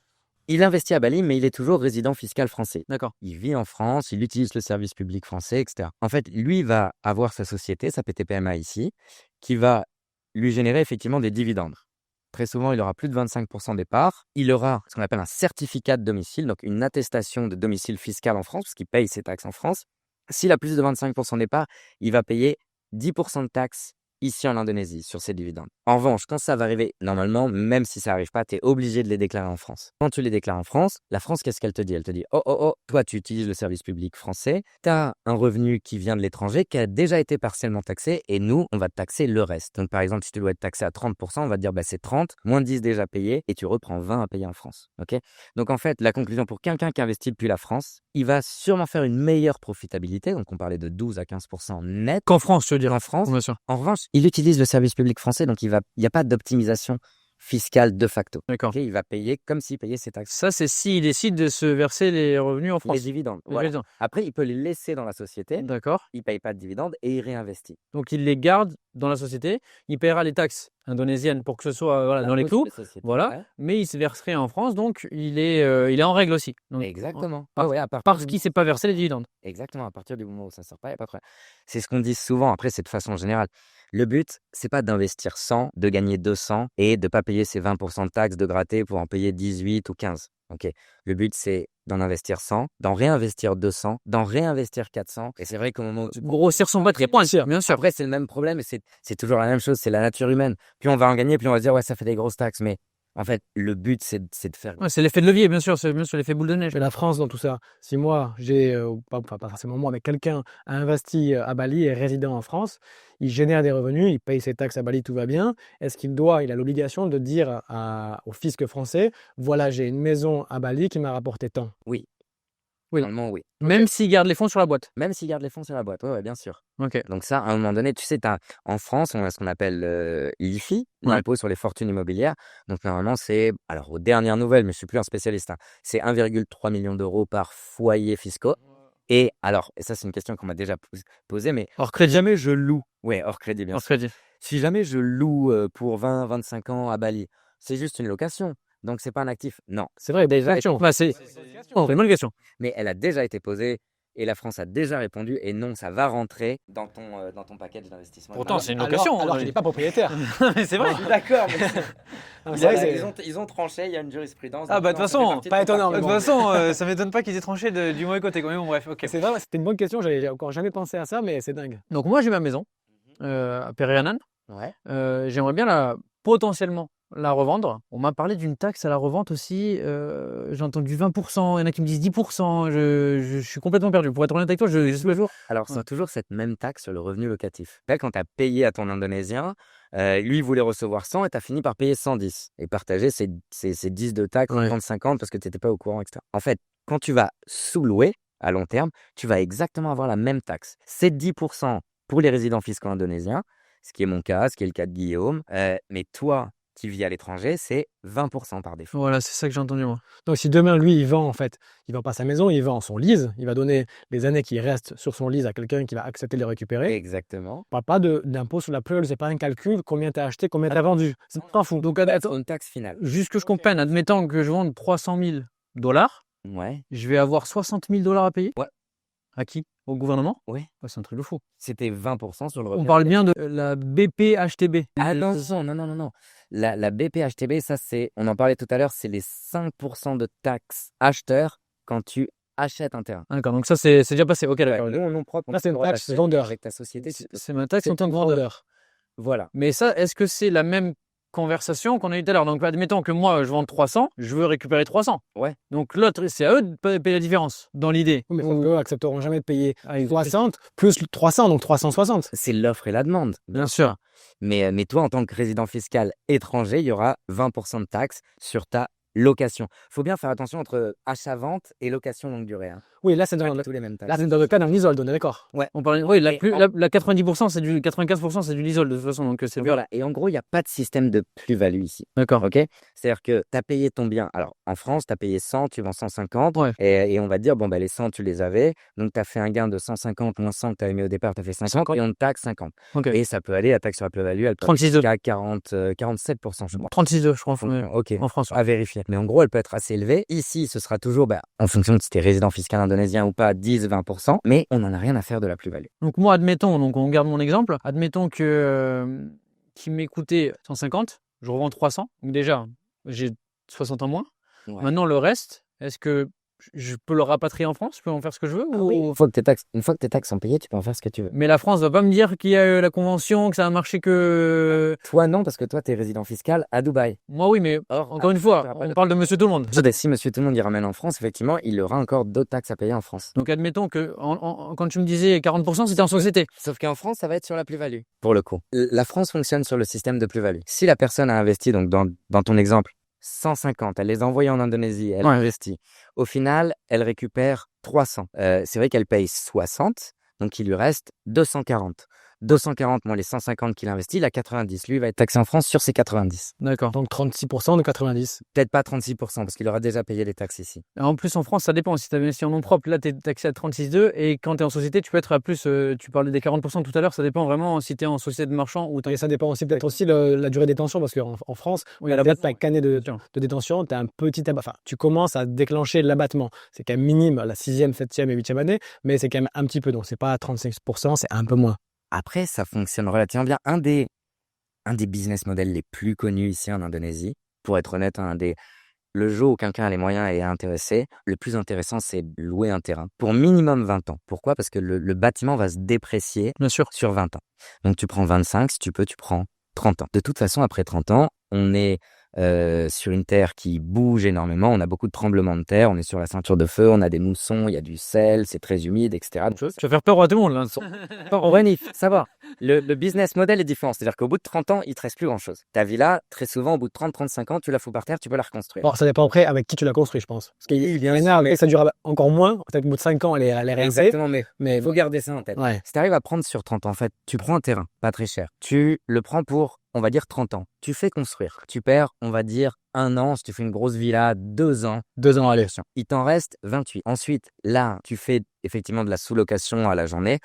Il investit à Bali, mais il est toujours résident fiscal français. D'accord. Il vit en France, il utilise le service public français, etc. En fait, lui va avoir sa société, sa PTPMA ici, qui va lui générer effectivement des dividendes. Très souvent, il aura plus de 25% des parts. Il aura ce qu'on appelle un certificat de domicile, donc une attestation de domicile fiscal en France, parce qu'il paye ses taxes en France. S'il a plus de 25% des parts, il va payer 10% de taxes ici en Indonésie sur ses dividendes. En revanche, quand ça va arriver, normalement, même si ça n'arrive pas, tu es obligé de les déclarer en France. Quand tu les déclares en France, la France, qu'est-ce qu'elle te dit? Elle te dit, oh, toi, tu utilises le service public français, tu as un revenu qui vient de l'étranger, qui a déjà été partiellement taxé, et nous, on va te taxer le reste. Donc, par exemple, si tu dois être taxé à 30%, on va te dire, c'est 30, moins 10 déjà payé, et tu reprends 20 à payer en France. Okay. Donc, en fait, la conclusion pour quelqu'un qui investit depuis la France, il va sûrement faire une meilleure profitabilité, donc on parlait de 12 à 15% net. Qu'en France, tu veux dire? En France. Bien sûr. En revanche, il utilise le service public français, donc il n'y a pas d'optimisation fiscale de facto. D'accord. Okay, il va payer comme s'il payait ses taxes. Ça, c'est s'il décide de se verser les revenus en France. Les dividendes. Voilà. Après, il peut les laisser dans la société. D'accord. Il ne paye pas de dividendes et il réinvestit. Donc, il les garde dans la société. Il paiera les taxes indonésiennes pour que ce soit dans les clous. Voilà. Ouais. Mais il se verserait en France, donc il est en règle aussi. Donc, exactement. Parce qu'il ne s'est pas versé les dividendes. Exactement. À partir du moment où ça ne sort pas, il n'y a pas de problème. C'est ce qu'on dit souvent. Après, c'est de façon générale. Le but, c'est pas d'investir 100, de gagner 200 et de ne pas payer ses 20% de taxes, de gratter pour en payer 18 ou 15. Okay. Le but, c'est d'en investir 100, d'en réinvestir 200, d'en réinvestir 400. Et c'est vrai qu'au moment où grossir son batterie, bien sûr. Après, c'est le même problème et c'est toujours la même chose. C'est la nature humaine. Plus on va en gagner, plus on va se dire, ouais, ça fait des grosses taxes. Mais en fait, le but, c'est de faire. Ouais, c'est l'effet de levier, bien sûr. C'est bien sûr l'effet boule de neige. Mais la France, dans tout ça, si moi, pas forcément moi, mais quelqu'un a investi à Bali et est résident en France, il génère des revenus, il paye ses taxes à Bali, tout va bien. Est-ce qu'il a l'obligation de dire au fisc français, voilà, j'ai une maison à Bali qui m'a rapporté tant? Oui. Oui. Normalement, oui. Même s'il garde les fonds sur la boîte. Même s'il garde les fonds sur la boîte, ouais, bien sûr. Okay. Donc ça, à un moment donné, tu sais, en France, on a ce qu'on appelle l'IFI, l'impôt sur les fortunes immobilières. Donc normalement, c'est, alors aux dernières nouvelles, mais je ne suis plus un spécialiste, c'est 1,3 million d'euros par foyer fiscaux. Et alors, et ça c'est une question qu'on m'a déjà posée, mais hors crédit. Si jamais je loue, ouais, hors crédit bien hors sûr. Crédit. Si jamais je loue pour 20-25 ans à Bali, c'est juste une location. donc c'est pas un actif. Non. C'est vrai, Déjà, question. Bah, c'est une bonne question. mais elle a déjà été posée et la France a déjà répondu et non, ça va rentrer dans ton package d'investissement. Pourtant, c'est une location. Alors qu'il n'est pas propriétaire. Mais c'est vrai. Je suis d'accord, mais Non, c'est vrai que ils ont tranché, il y a une jurisprudence. Ah, bah, de toute façon, pas étonnant, De mais toute bon. façon, ça m'étonne pas qu'ils aient tranché du mauvais côté quand même. Bon, bref, ok. c'est vrai, c'était une bonne question. J'avais encore jamais pensé à ça, mais c'est dingue. Donc moi j'ai ma maison à Péréanan. Ouais. J'aimerais bien potentiellement la revendre. On m'a parlé d'une taxe à la revente aussi. J'ai entendu 20%, il y en a qui me disent 10%. Je suis complètement perdu. Pour être honnête avec toi, je sais pas le jour. Alors, c'est Ouais. toujours cette même taxe sur le revenu locatif. Là, quand tu as payé à ton Indonésien, lui, il voulait recevoir 100 et tu as fini par payer 110 et partager ces 10 de taxes, Ouais. 30-50 parce que tu n'étais pas au courant, etc. En fait, quand tu vas sous-louer à long terme, tu vas exactement avoir la même taxe. C'est 10% pour les résidents fiscaux indonésiens, ce qui est mon cas, ce qui est le cas de Guillaume. Mais toi, qui vis à l'étranger, c'est 20% par défaut. Voilà, c'est ça que j'ai entendu moi. Donc si demain, lui, il vend pas sa maison, il vend son lease. Il va donner les années qui restent sur son lease à quelqu'un qui va accepter de les récupérer. Exactement. On parle pas d'impôt sur la plus-value, c'est pas un calcul, combien tu as acheté, combien tu as vendu. C'est pas fou. Donc, C'est une taxe finale. juste que je comprenne, admettons que je vende 300 000 dollars, Ouais. je vais avoir 60 000 dollars à payer. Ouais. À qui? Au gouvernement? Ouais. Ouais, c'est un truc de fou. C'était 20% sur le revenu. On parle bien de la BPHTB. Ah non. La BPHTB, ça c'est, on en parlait tout à l'heure, c'est les 5% de taxes acheteurs quand tu achètes un terrain. D'accord, donc ça c'est déjà passé. Ok, d'accord. Nous, en nom propre, Là, c'est une taxe acheter vendeur. avec ta société. C'est ma taxe en tant que vendeur. Voilà. Mais ça, est-ce que c'est la même conversation qu'on a eu tout à l'heure? Donc, admettons que moi, je vends 300, je veux récupérer 300. Ouais. Donc, l'autre, c'est à eux de payer la différence, dans l'idée. Oui, mais eux accepteront jamais de payer Ah, ils- 60 plus 300, donc 360. C'est l'offre et la demande. Bien sûr. Mais toi, en tant que résident fiscal étranger, il y aura 20% de taxes sur ta location. Il faut bien faire attention entre achat-vente et location longue durée. Hein. Oui, là, c'est dans, Tous les mêmes taxes. là, c'est dans le cas d'un leasehold, on est d'accord. On parle, oui, Et la 90%, c'est du 95%, c'est du leasehold de toute façon. Donc, c'est Voilà. Et en gros, il n'y a pas de système de plus-value ici. D'accord. Ok. C'est-à-dire que tu as payé ton bien. Alors, en France, tu as payé 100, tu vends 150. Ouais. Et on va te dire, bon, bah, les 100, tu les avais. Donc, tu as fait un gain de 150 moins 100 que tu avais mis au départ, tu as fait 50 et on te taxe 50. Ok. Et ça peut aller, la taxe sur la plus-value, elle peut 36,2. jusqu'à 47%, je crois. 36,2, je crois. Ok. En France. À vérifier. Mais en gros, elle peut être assez élevée. Ici, ce sera toujours, en fonction de si tu es résident fiscal indonésien ou pas, 10-20%. Mais on n'en a rien à faire de la plus-value. Donc, moi, admettons, donc on garde mon exemple, admettons que qui m'ait coûté 150, je revends 300. Donc, déjà, j'ai 60 en moins. Ouais. Maintenant, le reste, est-ce que je peux le rapatrier en France? Je peux en faire ce que je veux? Oui. Une fois que tes taxes sont payées, tu peux en faire ce que tu veux. Mais la France va pas me dire qu'il y a la convention, que ça a marché que. Toi, non, parce que toi, tu es résident fiscal à Dubaï. Moi, oui, mais Or, encore une tu fois, auras pas on de- parle de monsieur tout le monde. Si monsieur tout le monde y ramène en France, effectivement, il aura encore d'autres taxes à payer en France. Donc, admettons que quand tu me disais 40%, c'était en société. Sauf qu'en France, ça va être sur la plus-value. Pour le coup. La France fonctionne sur le système de plus-value. Si la personne a investi, donc dans ton exemple, 150, elle les a envoyés en Indonésie, elle a investi. Au final, elle récupère 300. C'est vrai qu'elle paye 60, donc il lui reste 240. 240 moins les 150 qu'il investit, il a 90. Lui, il va être taxé en France sur ses 90. D'accord. Donc 36% de 90. Peut-être pas 36%, parce qu'il aura déjà payé les taxes ici. En plus, en France, ça dépend. Si tu as investi en nom propre, là, tu es taxé à 36,2. Et quand tu es en société, tu peux être à plus. Tu parlais des 40% tout à l'heure. Ça dépend vraiment si tu es en société de marchand ou Et ça dépend aussi peut-être aussi la durée de détention, parce qu'en France, Oui, à la base, tu as une année de Tiens. détention, tu as un petit enfin, tu commences à déclencher l'abattement. C'est quand même minime la 6e, 7e et 8e année, mais c'est quand même un petit peu. Donc, c'est pas à 35%, c'est un peu moins. Après, ça fonctionne relativement bien. Un des business models les plus connus ici en Indonésie, pour être honnête, le jour où quelqu'un a les moyens et est intéressé, le plus intéressant, c'est de louer un terrain pour minimum 20 ans. Pourquoi? Parce que le bâtiment va se déprécier Bien sûr. sur 20 ans. Donc, tu prends 25, si tu peux, tu prends 30 ans. De toute façon, après 30 ans, on est sur une terre qui bouge énormément. On a beaucoup de tremblements de terre. On est sur la ceinture de feu. On a des moussons, il y a du sel, c'est très humide, etc. Tu vas faire peur à tout le monde, là. En vrai, Nif, ça va. Le business model est différent. C'est-à-dire qu'au bout de 30 ans, il ne te reste plus grand-chose. Ta villa, très souvent, au bout de 30-35 ans, tu la fous par terre, tu peux la reconstruire. Bon, ça dépend après avec qui tu l'as construit, je pense. Parce qu'il y en a, mais ça durera encore moins. Peut-être au bout de 5 ans, elle est réalisée. Exactement, mais Mais il faut garder ça en tête. ouais. Si tu arrives à prendre sur 30 ans, en fait, tu prends un terrain, pas très cher. Tu le prends pour, on va dire, 30 ans. Tu fais construire. Tu perds, on va dire, 1 an. Si tu fais une grosse villa, 2 ans. 2 ans, allez. Il t'en reste 28. Ensuite, là, tu fais effectivement de la sous-location à la journée.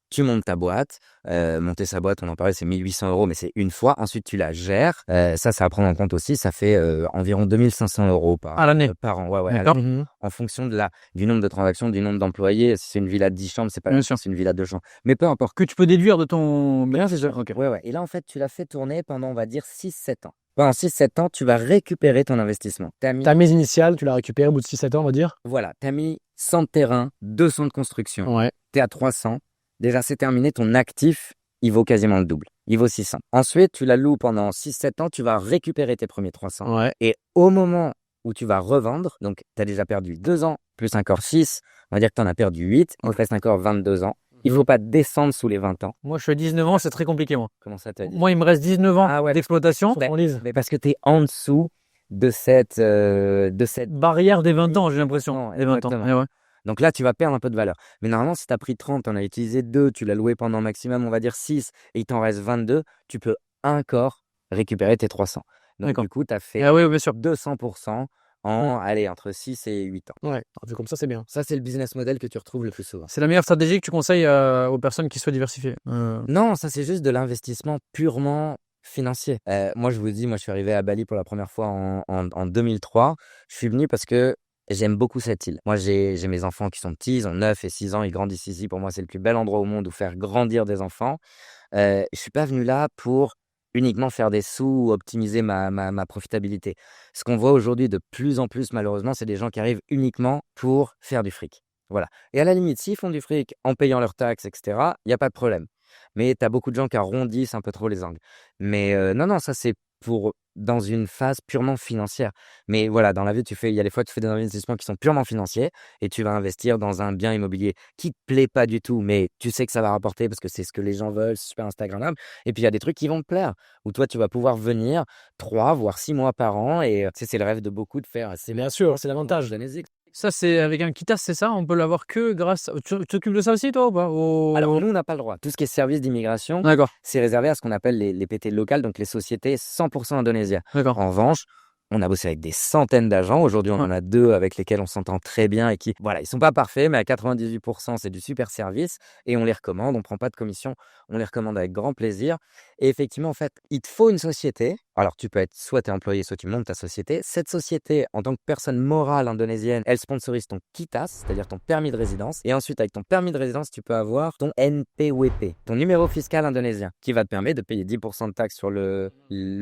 tu montes ta boîte. Monter sa boîte, on en parlait, c'est 1 800 €, mais c'est une fois. Ensuite, tu la gères. Ça à prendre en compte aussi. Ça fait environ 2 500 € À l'année. par an. Ouais, D'accord. en fonction du nombre de transactions, du nombre d'employés. Si c'est une villa de 10 chambres, c'est pas Bien la même sûr. chose, c'est une villa de 2 chambres. Mais peu importe. Que tu peux déduire de ton. Bien, c'est sûr. Ok. Ouais. Et là, en fait, tu l'as fait tourner pendant, on va dire, 6-7 ans. Pendant 6-7 ans, tu vas récupérer ton investissement. Ta mise initiale, tu l'as récupérée au bout de 6-7 ans, on va dire. Voilà, tu as mis 100 de terrain, 200 de construction. Ouais. Tu es à 300. Déjà, c'est terminé. Ton actif, il vaut quasiment le double. Il vaut 600. Ensuite, tu la loues pendant 6-7 ans. Tu vas récupérer tes premiers 300. Ouais. Et au moment où tu vas revendre, donc tu as déjà perdu 2 ans, plus encore 6, on va dire que tu en as perdu 8. Il te reste encore 22 ans. Il ne faut pas descendre sous les 20 ans. Moi, je suis à 19 ans, c'est très compliqué, moi. Comment ça te dit? Moi, il me reste 19 ans d'exploitation. Mais parce que tu es en dessous de cette Barrière des 20 ans, j'ai l'impression. Non, Des 20 ans. exactement. Ouais. Donc là, tu vas perdre un peu de valeur. Mais normalement, si tu as pris 30, tu en as utilisé 2, tu l'as loué pendant maximum, on va dire 6, et il t'en reste 22, tu peux encore récupérer tes 300. Donc D'accord. du coup, tu as fait Ah oui, bien sûr. 200% entre 6 et 8 ans. Ouais. Vu comme ça, c'est bien. Ça, c'est le business model que tu retrouves le plus souvent. C'est la meilleure stratégie que tu conseilles aux personnes qui souhaitent diversifier. Non, ça, c'est juste de l'investissement purement financier. Moi, je vous dis, je suis arrivé à Bali pour la première fois en 2003. Je suis venu parce que j'aime beaucoup cette île. Moi, j'ai mes enfants qui sont petits, ils ont 9 et 6 ans, ils grandissent ici. Pour moi, c'est le plus bel endroit au monde où faire grandir des enfants. Je suis pas venu là pour uniquement faire des sous ou optimiser ma profitabilité. Ce qu'on voit aujourd'hui de plus en plus, malheureusement, c'est des gens qui arrivent uniquement pour faire du fric. Voilà. Et à la limite, s'ils font du fric en payant leurs taxes, etc., il n'y a pas de problème. Mais tu as beaucoup de gens qui arrondissent un peu trop les angles. Mais non, ça c'est pour dans une phase purement financière. Mais voilà, dans la vie, il y a des fois, tu fais des investissements qui sont purement financiers et tu vas investir dans un bien immobilier qui te plaît pas du tout, mais tu sais que ça va rapporter parce que c'est ce que les gens veulent, c'est super Instagrammable. Et puis, il y a des trucs qui vont te plaire, où toi, tu vas pouvoir venir 3, voire 6 mois par an. Et c'est le rêve de beaucoup de faire. C'est Bien sûr, c'est l'avantage. Ça, c'est avec un Kitas, c'est ça? On peut l'avoir que grâce. Tu t'occupes de ça aussi, toi, ou pas? Alors, nous, on n'a pas le droit. Tout ce qui est service d'immigration, D'accord. c'est réservé à ce qu'on appelle les PT locales, donc les sociétés 100% indonésiennes. D'accord. En revanche, on a bossé avec des centaines d'agents. Aujourd'hui, on en a 2 avec lesquels on s'entend très bien et qui, voilà, ils sont pas parfaits, mais à 98%, c'est du super service et on les recommande. On prend pas de commission, on les recommande avec grand plaisir. Et effectivement, en fait, il te faut une société. Alors, tu peux être soit t'es employé, soit tu montes ta société. Cette société, en tant que personne morale indonésienne, elle sponsorise ton KITAS, c'est-à-dire ton permis de résidence. Et ensuite, avec ton permis de résidence, tu peux avoir ton NPWP, ton numéro fiscal indonésien, qui va te permettre de payer 10% de taxes sur le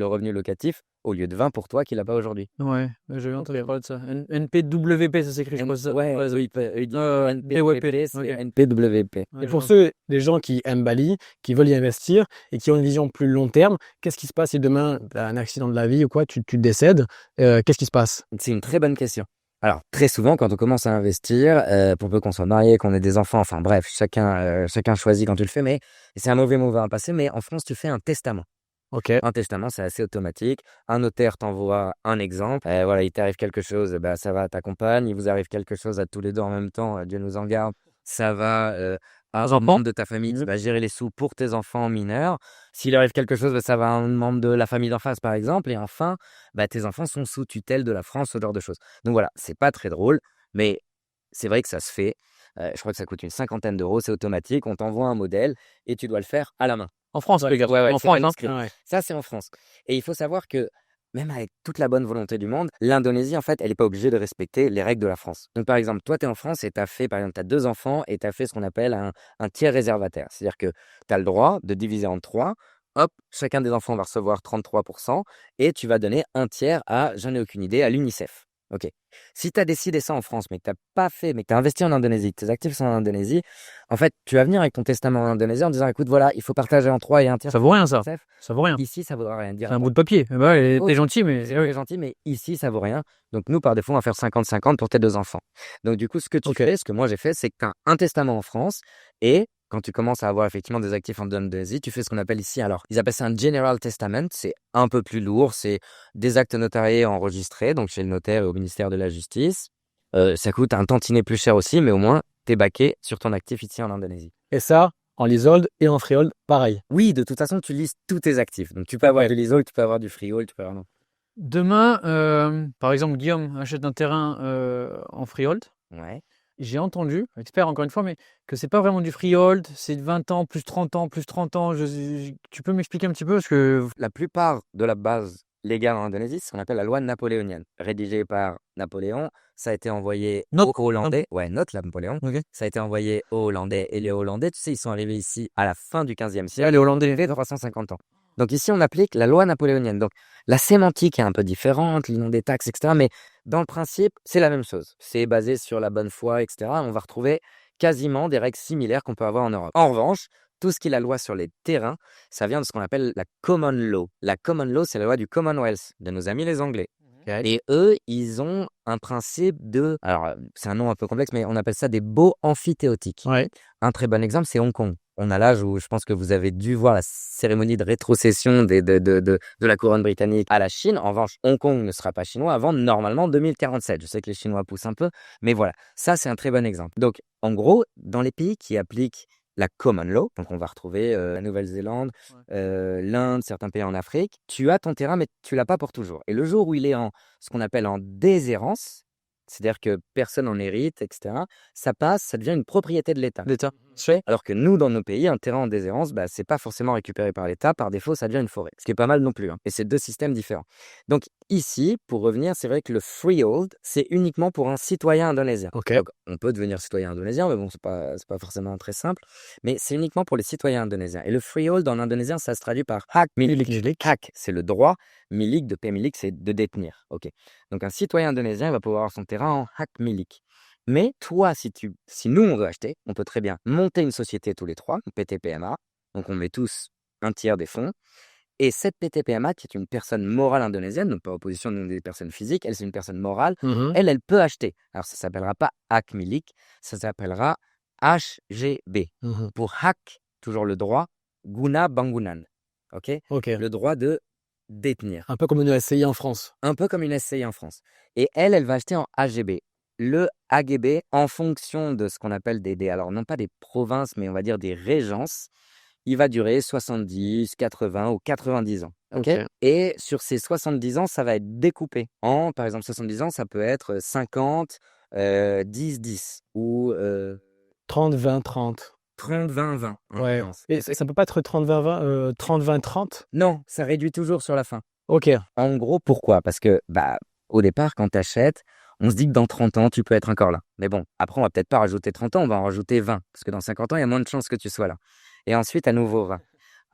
revenu locatif au lieu de 20 pour toi qui l'a pas aujourd'hui. Ouais, j'ai entendu parler de ça. NPWP, ça s'écrit, je pense. Ouais, NPWP, c'est NPWP. Et pour les gens qui aiment Bali, qui veulent y investir et qui ont une vision plus long terme, qu'est-ce qui se passe si demain tu as un accident de la vie ou quoi, tu décèdes, qu'est-ce qui se passe? C'est une très bonne question. Alors, très souvent, quand on commence à investir, pour peu qu'on soit marié, qu'on ait des enfants, enfin bref, chacun choisit quand tu le fais, mais c'est un mauvais mot à passer, mais en France, tu fais un testament. Ok. Un testament, c'est assez automatique. Un notaire t'envoie un exemple. Voilà, il t'arrive quelque chose, ça va à ta compagne. Il vous arrive quelque chose à tous les deux en même temps, Dieu nous en garde. Ça va à un membre de ta famille qui va gérer les sous pour tes enfants mineurs. S'il arrive quelque chose, ça va à un membre de la famille d'en face, par exemple. Et enfin, tes enfants sont sous tutelle de la France, ce genre de choses. Donc voilà, c'est pas très drôle, mais c'est vrai que ça se fait. Je crois que ça coûte une 50aine d'euros, c'est automatique. On t'envoie un modèle et tu dois le faire à la main. En France, les gars. Ouais, En France, Ça, c'est en France. Et il faut savoir que même avec toute la bonne volonté du monde, l'Indonésie, en fait, elle n'est pas obligée de respecter les règles de la France. Donc, par exemple, toi, tu es en France et tu as fait, par exemple, tu as 2 enfants et tu as fait ce qu'on appelle un tiers réservataire. C'est-à-dire que tu as le droit de diviser en 3. Hop, chacun des enfants va recevoir 33% et tu vas donner un tiers à, j'en ai aucune idée, à l'UNICEF. Ok. Si tu as décidé ça en France, mais que tu n'as pas fait, mais que tu as investi en Indonésie, que tes actifs sont en Indonésie, en fait, tu vas venir avec ton testament en Indonésie en disant, écoute, voilà, il faut partager en 3 et un tiers. Ça vaut rien, ça. Ça vaut rien. Ici, ça vaut rien dire. C'est un bout de papier. T'es gentil, mais. C'est gentil, mais ici, ça vaut rien. Donc, nous, par défaut, on va faire 50-50 pour tes 2 enfants. Donc, du coup, ce que tu fais, ce que moi j'ai fait, c'est que tu as un testament en France et quand tu commences à avoir effectivement des actifs en Indonésie, tu fais ce qu'on appelle ici, alors, ils appellent ça un General Testament. C'est un peu plus lourd. C'est des actes notariés enregistrés, donc chez le notaire et au ministère de la Justice. Ça coûte un tantinet plus cher aussi, mais au moins, tu es baqué sur ton actif ici en Indonésie. Et ça, en leasehold et en freehold, pareil. Oui, de toute façon, tu lises tous tes actifs. Donc, tu peux avoir du leasehold, tu peux avoir du freehold, tu peux avoir... Demain, par exemple, Guillaume achète un terrain en freehold. Ouais. J'ai entendu, expert encore une fois, mais que c'est pas vraiment du freehold, c'est 20 ans, plus 30 ans, plus 30 ans. Tu peux m'expliquer un petit peu parce que La plupart de la base légale en Indonésie, c'est ce qu'on appelle la loi napoléonienne, rédigée par Napoléon. Ça a été envoyé aux Hollandais. Ouais, note Napoléon. Ok. Ça a été envoyé aux Hollandais. Et les Hollandais, tu sais, ils sont arrivés ici à la fin du 15e siècle. les Hollandais. Il y avait 350 ans. Donc ici, on applique la loi napoléonienne. Donc la sémantique est un peu différente, le nom des taxes, etc. Mais dans le principe, c'est la même chose. C'est basé sur la bonne foi, etc. On va retrouver quasiment des règles similaires qu'on peut avoir en Europe. En revanche, tout ce qui est la loi sur les terrains, ça vient de ce qu'on appelle la common law. La common law, c'est la loi du Commonwealth, de nos amis les Anglais. Et eux, ils ont un principe de... Alors, c'est un nom un peu complexe, mais on appelle ça des baux amphithéotiques. Ouais. Un très bon exemple, c'est Hong Kong. On a l'âge où je pense que vous avez dû voir la cérémonie de rétrocession de la couronne britannique à la Chine. En revanche, Hong Kong ne sera pas chinois avant normalement 2047. Je sais que les Chinois poussent un peu, mais voilà, ça c'est un très bon exemple. Donc, en gros, dans les pays qui appliquent la common law, donc on va retrouver la Nouvelle-Zélande, l'Inde, certains pays en Afrique, tu as ton terrain, mais tu l'as pas pour toujours. Et le jour où il est en ce qu'on appelle en déshérence, c'est-à-dire que personne n'en hérite, etc., ça passe, ça devient une propriété de l'État. L'État. Alors que nous, dans nos pays, un terrain en déshérence, bah, c'est pas forcément récupéré par l'État. Par défaut, ça devient une forêt. Ce qui est pas mal non plus. Et c'est deux systèmes différents. Donc ici, pour revenir, c'est vrai que le freehold, c'est uniquement pour un citoyen indonésien. Ok. Donc, on peut devenir citoyen indonésien, mais bon, c'est pas forcément très simple. Mais c'est uniquement pour les citoyens indonésiens. Et le freehold en indonésien, ça se traduit par hak milik. Hak, c'est le droit. Milik, de milik, c'est de détenir. Ok. Donc un citoyen indonésien, il va pouvoir avoir son terrain en hak milik. Mais toi, si nous, on veut acheter, on peut très bien monter une société tous les trois, une PTPMA. Donc, on met tous un tiers des fonds. Et cette PTPMA, qui est une personne morale indonésienne, donc pas opposition des personnes physiques, elle, c'est une personne morale, elle peut acheter. Alors, ça ne s'appellera pas Hak Milik, ça s'appellera HGB. Pour Hak, toujours le droit, Guna Bangunan. Ok. Le droit de détenir. Un peu comme une SCI en France. Un peu comme une SCI en France. Et elle va acheter en HGB. Le AGB, en fonction de ce qu'on appelle alors non pas des provinces, mais on va dire des régences, il va durer 70, 80 ou 90 ans. Okay. Et sur ces 70 ans, ça va être découpé. Par exemple, 70 ans, ça peut être 50, 10, 10 ou 30, 20, 30. 30, 20, 20. Ouais. Et ça peut pas être 30, 20, 20, 30, 20, 30? Non, ça réduit toujours sur la fin. Ok. En gros, pourquoi? Parce que au départ, quand tu achètes, on se dit que dans 30 ans, tu peux être encore là. Mais bon, après, on va peut-être pas rajouter 30 ans, on va en rajouter 20. Parce que dans 50 ans, il y a moins de chances que tu sois là. Et ensuite, à nouveau 20.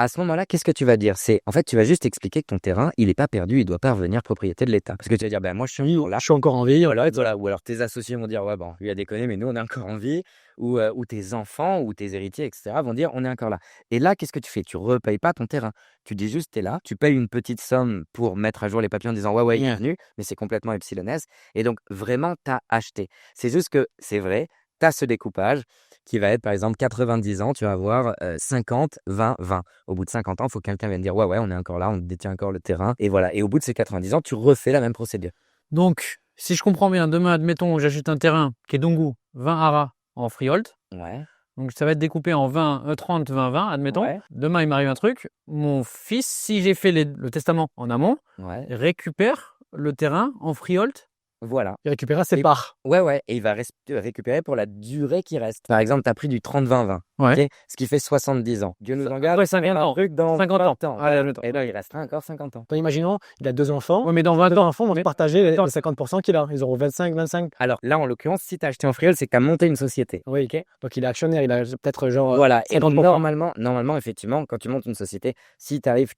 À ce moment-là, qu'est-ce que tu vas dire? En fait, tu vas juste expliquer que ton terrain, il n'est pas perdu, il ne doit pas revenir propriété de l'État. Parce que tu vas dire, moi, je suis là. Je suis encore en vie. Voilà. Ou alors tes associés vont dire, ouais, bon, lui a déconné, mais nous, on est encore en vie. Ou tes enfants ou tes héritiers, etc., vont dire, on est encore là. Et là, qu'est-ce que tu fais? Tu ne repayes pas ton terrain. Tu dis juste, tu es là, tu payes une petite somme pour mettre à jour les papiers en disant, ouais, il est venu, mais c'est complètement epsilonès. Et donc, vraiment, tu as acheté. C'est juste que, c'est vrai, tu as ce découpage qui va être, par exemple, 90 ans, tu vas avoir 50, 20, 20. Au bout de 50 ans, il faut que quelqu'un vienne dire, ouais, on est encore là, on détient encore le terrain. Et voilà. Et au bout de ces 90 ans, tu refais la même procédure. Donc, si je comprends bien, demain, admettons, j'achète un terrain qui est Dongu, 20 haras en freehold. Ouais. Donc, ça va être découpé en 30, 20, 20, admettons. Ouais. Demain, il m'arrive un truc. Mon fils, si j'ai fait le testament en amont, récupère le terrain en freehold. Voilà. Il récupérera ses parts. Ouais. Et il va récupérer pour la durée qui reste. Par exemple, tu as pris du 30-20-20. Ouais. Okay, ce qui fait 70 ans. Dieu nous en garde. Ouais, 50 ans. Dans 50 ans. Allez, et là, il restera encore 50 ans. Donc, imaginons, il a 2 enfants. Ouais, mais dans 20 ans, enfants vont partager les 50% qu'il a. Ils auront 25, 25. Alors là, en l'occurrence, si tu as acheté en freehold, c'est que tu as monté une société. Oui, ok. Donc il est actionnaire, il a peut-être genre. Voilà. 50%. Et normalement, effectivement, quand tu montes une société, si t'arrive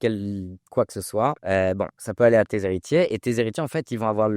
quoi que ce soit, ça peut aller à tes héritiers. Et tes héritiers, en fait, ils vont avoir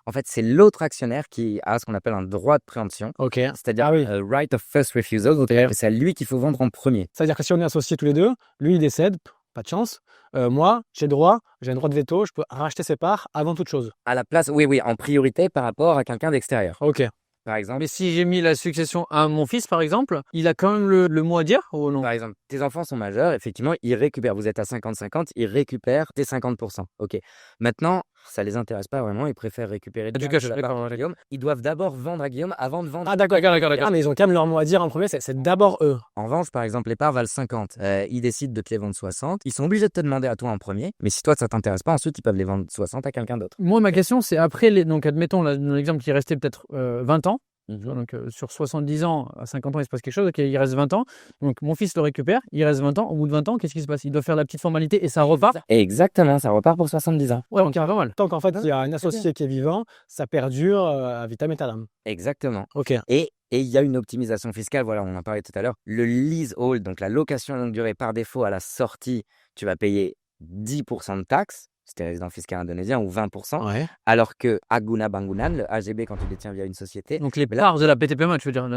En fait, c'est l'autre actionnaire qui a ce qu'on appelle un droit de préemption. Ok. C'est-à-dire right of first refusal. Donc, c'est à lui qu'il faut vendre en premier. C'est-à-dire que si on est associés tous les deux, lui il décède, pas de chance. Moi, j'ai un droit de veto, je peux racheter ses parts avant toute chose. À la place, oui, en priorité par rapport à quelqu'un d'extérieur. Ok. Par exemple. Mais si j'ai mis la succession à mon fils, par exemple, il a quand même le mot à dire ou non? Par exemple, tes enfants sont majeurs, effectivement, ils récupèrent. Vous êtes à 50-50, ils récupèrent tes 50%. Ok. Maintenant, ça les intéresse pas vraiment, ils préfèrent récupérer du cash. Guillaume. Ils doivent d'abord vendre à Guillaume avant de vendre. Ah d'accord. Ah mais ils ont quand même leur mot à dire en premier, c'est d'abord eux. En revanche, par exemple, les parts valent 50. Ils décident de te les vendre 60. Ils sont obligés de te demander à toi en premier. Mais si toi, ça t'intéresse pas, ensuite, ils peuvent les vendre 60 à quelqu'un d'autre. Moi, ma question, c'est après, donc admettons l'exemple qui restait peut-être 20 ans. Tu vois, donc, sur 70 ans, à 50 ans, il se passe quelque chose, ok, il reste 20 ans. Donc, mon fils le récupère, il reste 20 ans. Au bout de 20 ans, qu'est-ce qui se passe? Il doit faire la petite formalité et ça repart. Exactement, ça repart pour 70 ans. Ouais, donc, pas mal. Tant qu'en fait, il y a un associé qui est vivant, ça perdure à vitam aeternam. Exactement. Ok. Et il y a une optimisation fiscale, voilà, on en parlait tout à l'heure. Le leasehold, donc la location longue durée, par défaut, à la sortie, tu vas payer 10% de taxes, si tu es résident fiscal indonésien, ou 20%, Ouais. alors que à Guna Bangunan, le AGB, quand tu détiens via une société, Donc, les mais là, parts de la PTPMA, tu veux dire,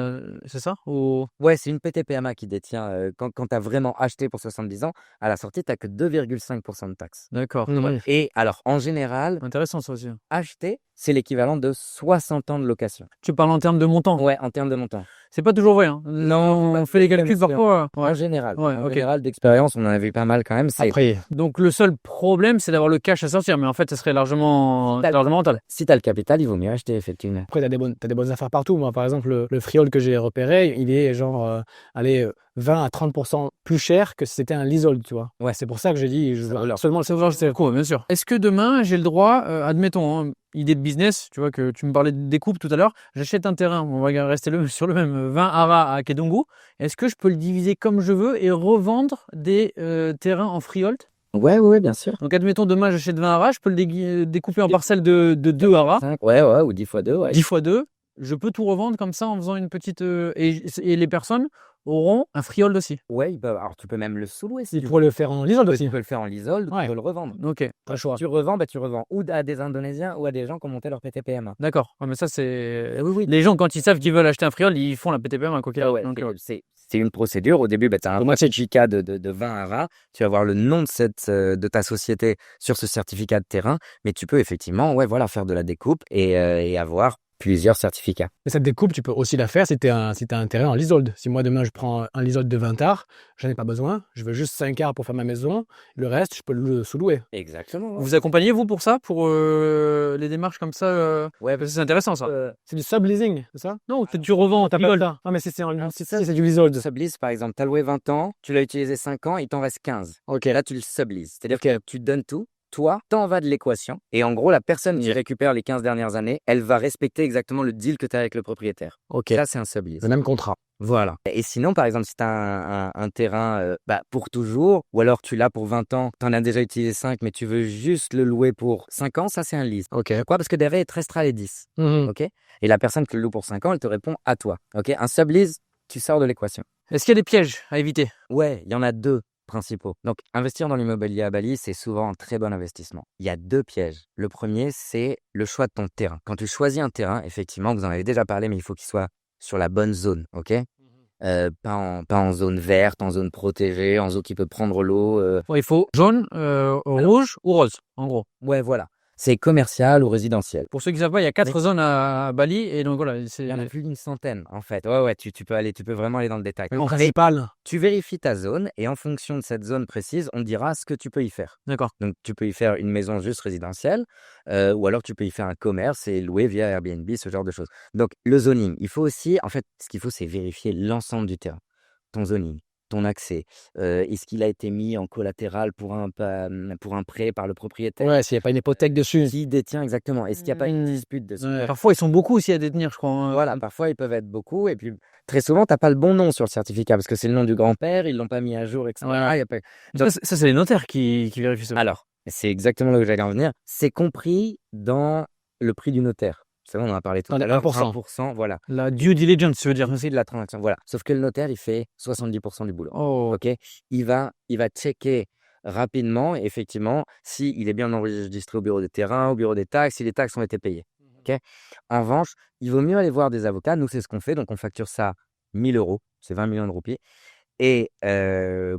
c'est ça? Ou... ouais, c'est une PTPMA qui détient, quand tu as vraiment acheté pour 70 ans, à la sortie, tu n'as que 2,5% de taxes. D'accord. Mhm. Et alors, en général, Intéressant, ça aussi. acheter, c'est l'équivalent de 60 ans de location. Tu parles en termes de montant. Ouais, en termes de montant. C'est pas toujours vrai. Hein. Non, On fait les calculs c'est parfois. Ouais. En général. Ouais, En ok. général, d'expérience, on en a vu pas mal quand même. C'est Après, Donc, le seul problème, c'est d'avoir le cash à sortir. Mais en fait, ça serait largement rentable. si tu as le capital, il vaut mieux acheter, effectivement. Après, t'as des bonnes affaires partout. Moi, par exemple, le freehold que j'ai repéré, il est genre, 20 à 30% plus cher que si c'était un leasehold, tu vois. Ouais. C'est pour ça que j'ai dit, je veux seulement C'est vrai, c'est cool, bien sûr. Est-ce que demain, j'ai le droit, admettons, hein, idée de business, tu vois, que tu me parlais de découpe tout à l'heure, j'achète un terrain, on va rester sur le même 20 haras à Kedongu. Est-ce que je peux le diviser comme je veux et revendre des terrains en freehold? Ouais, bien sûr. Donc, admettons, demain, j'achète 20 haras, je peux le découper en parcelles de 2 haras, 5, ouais, ou 10 fois 2, ouais. 10 fois 2. Je peux tout revendre comme ça en faisant une petite. Et les personnes auront un freehold aussi. Ouais, alors tu peux même le sous-louer si Il tu pourrait le faire en leasehold veux. aussi. Tu peux le faire en leasehold, Ouais. tu peux le revendre. Ok, Pas le choix. Tu revends ou à des Indonésiens ou à des gens qui ont monté leur PTPMA. d'accord. Ouais, mais ça, c'est. Oui. Les gens, quand ils savent qu'ils veulent acheter un freehold, ils font la PTPM, quoi qu'il arrive. Ouais, Donc, c'est une procédure. Au début, tu as un certificat de 20 haras. Tu vas avoir le nom de ta société sur ce certificat de terrain. Mais tu peux effectivement faire de la découpe et avoir plusieurs certificats. Mais cette découpe, tu peux aussi la faire si tu as un terrain en leasehold. Si moi, demain, je prends un leasehold de 20 arts, j'en ai pas besoin. Je veux juste 5 arts pour faire ma maison. Le reste, je peux le sous-louer. Exactement. vous accompagnez, vous, pour ça? Pour les démarches comme ça? Ouais, Parce que c'est intéressant, ça. C'est du subleasing, c'est ça? Non, tu revends, T'as t'as pas ça. Non, mais c'est du leasehold. sublease, par exemple, tu as loué 20 ans, tu l'as utilisé 5 ans, il t'en reste 15. Ok. Là, tu le subleases. C'est-à-dire que tu donnes tout. Toi, t'en vas de l'équation. Et en gros, la personne qui récupère les 15 dernières années, elle va respecter exactement le deal que tu as avec le propriétaire. Ok. Ça, c'est un sublease. Le même contrat. Voilà. Et sinon, par exemple, si tu as un terrain pour toujours, ou alors tu l'as pour 20 ans, tu en as déjà utilisé 5, mais tu veux juste le louer pour 5 ans, ça, c'est un lease. Ok. Pourquoi? Parce que derrière, il te restera les 10. Mhm. OK? Et la personne qui le loue pour 5 ans, elle te répond à toi. OK? Un sublease, tu sors de l'équation. Est-ce qu'il y a des pièges à éviter? Ouais, il y en a 2 principaux. Donc, investir dans l'immobilier à Bali, c'est souvent un très bon investissement. Il y a 2 pièges. Le premier, c'est le choix de ton terrain. Quand tu choisis un terrain, effectivement, vous en avez déjà parlé, mais il faut qu'il soit sur la bonne zone, ok? Pas en zone verte, en zone protégée, en zone qui peut prendre l'eau. Ouais, il faut jaune, rouge ou rose, en gros. Ouais, voilà. C'est commercial ou résidentiel. Pour ceux qui ne savent pas, il y a 4 zones à Bali. Et donc voilà. Il y en a plus d'une centaine, en fait. Ouais, tu peux vraiment aller dans le détail. Le principal. Tu vérifies ta zone et en fonction de cette zone précise, on te dira ce que tu peux y faire. D'accord. Donc, tu peux y faire une maison juste résidentielle ou alors tu peux y faire un commerce et louer via Airbnb, ce genre de choses. Donc, le zoning, il faut aussi, en fait, ce qu'il faut, c'est vérifier l'ensemble du terrain. Ton zoning, ton accès, est-ce qu'il a été mis en collatéral pour un prêt par le propriétaire? Ouais, s'il n'y a pas une hypothèque dessus. Qui détient exactement? Est-ce qu'il n'y a pas une dispute dessus? Ouais. Parfois, ils sont beaucoup aussi à détenir, je crois. Hein. Voilà, parfois ils peuvent être beaucoup et puis très souvent tu n'as pas le bon nom sur le certificat parce que c'est le nom du grand-père, ils l'ont pas mis à jour, etc. Voilà. Il y a pas- Ça, c'est les notaires qui vérifient ça. Alors, c'est exactement là où j'allais en venir. C'est compris dans le prix du notaire. C'est vrai, on en a parlé tout Dans à les l'heure. 1%. 1%, voilà. La due diligence, tu veux dire. Le prix de la transaction, voilà. Sauf que le notaire, il fait 70% du boulot. Oh. Ok, il va checker rapidement, effectivement, s'il est bien enregistré au bureau des terrains, au bureau des taxes, si les taxes ont été payées. Ok. En revanche, il vaut mieux aller voir des avocats. Nous, c'est ce qu'on fait. Donc, on facture ça 1000 euros. C'est 20 millions de roupies. Et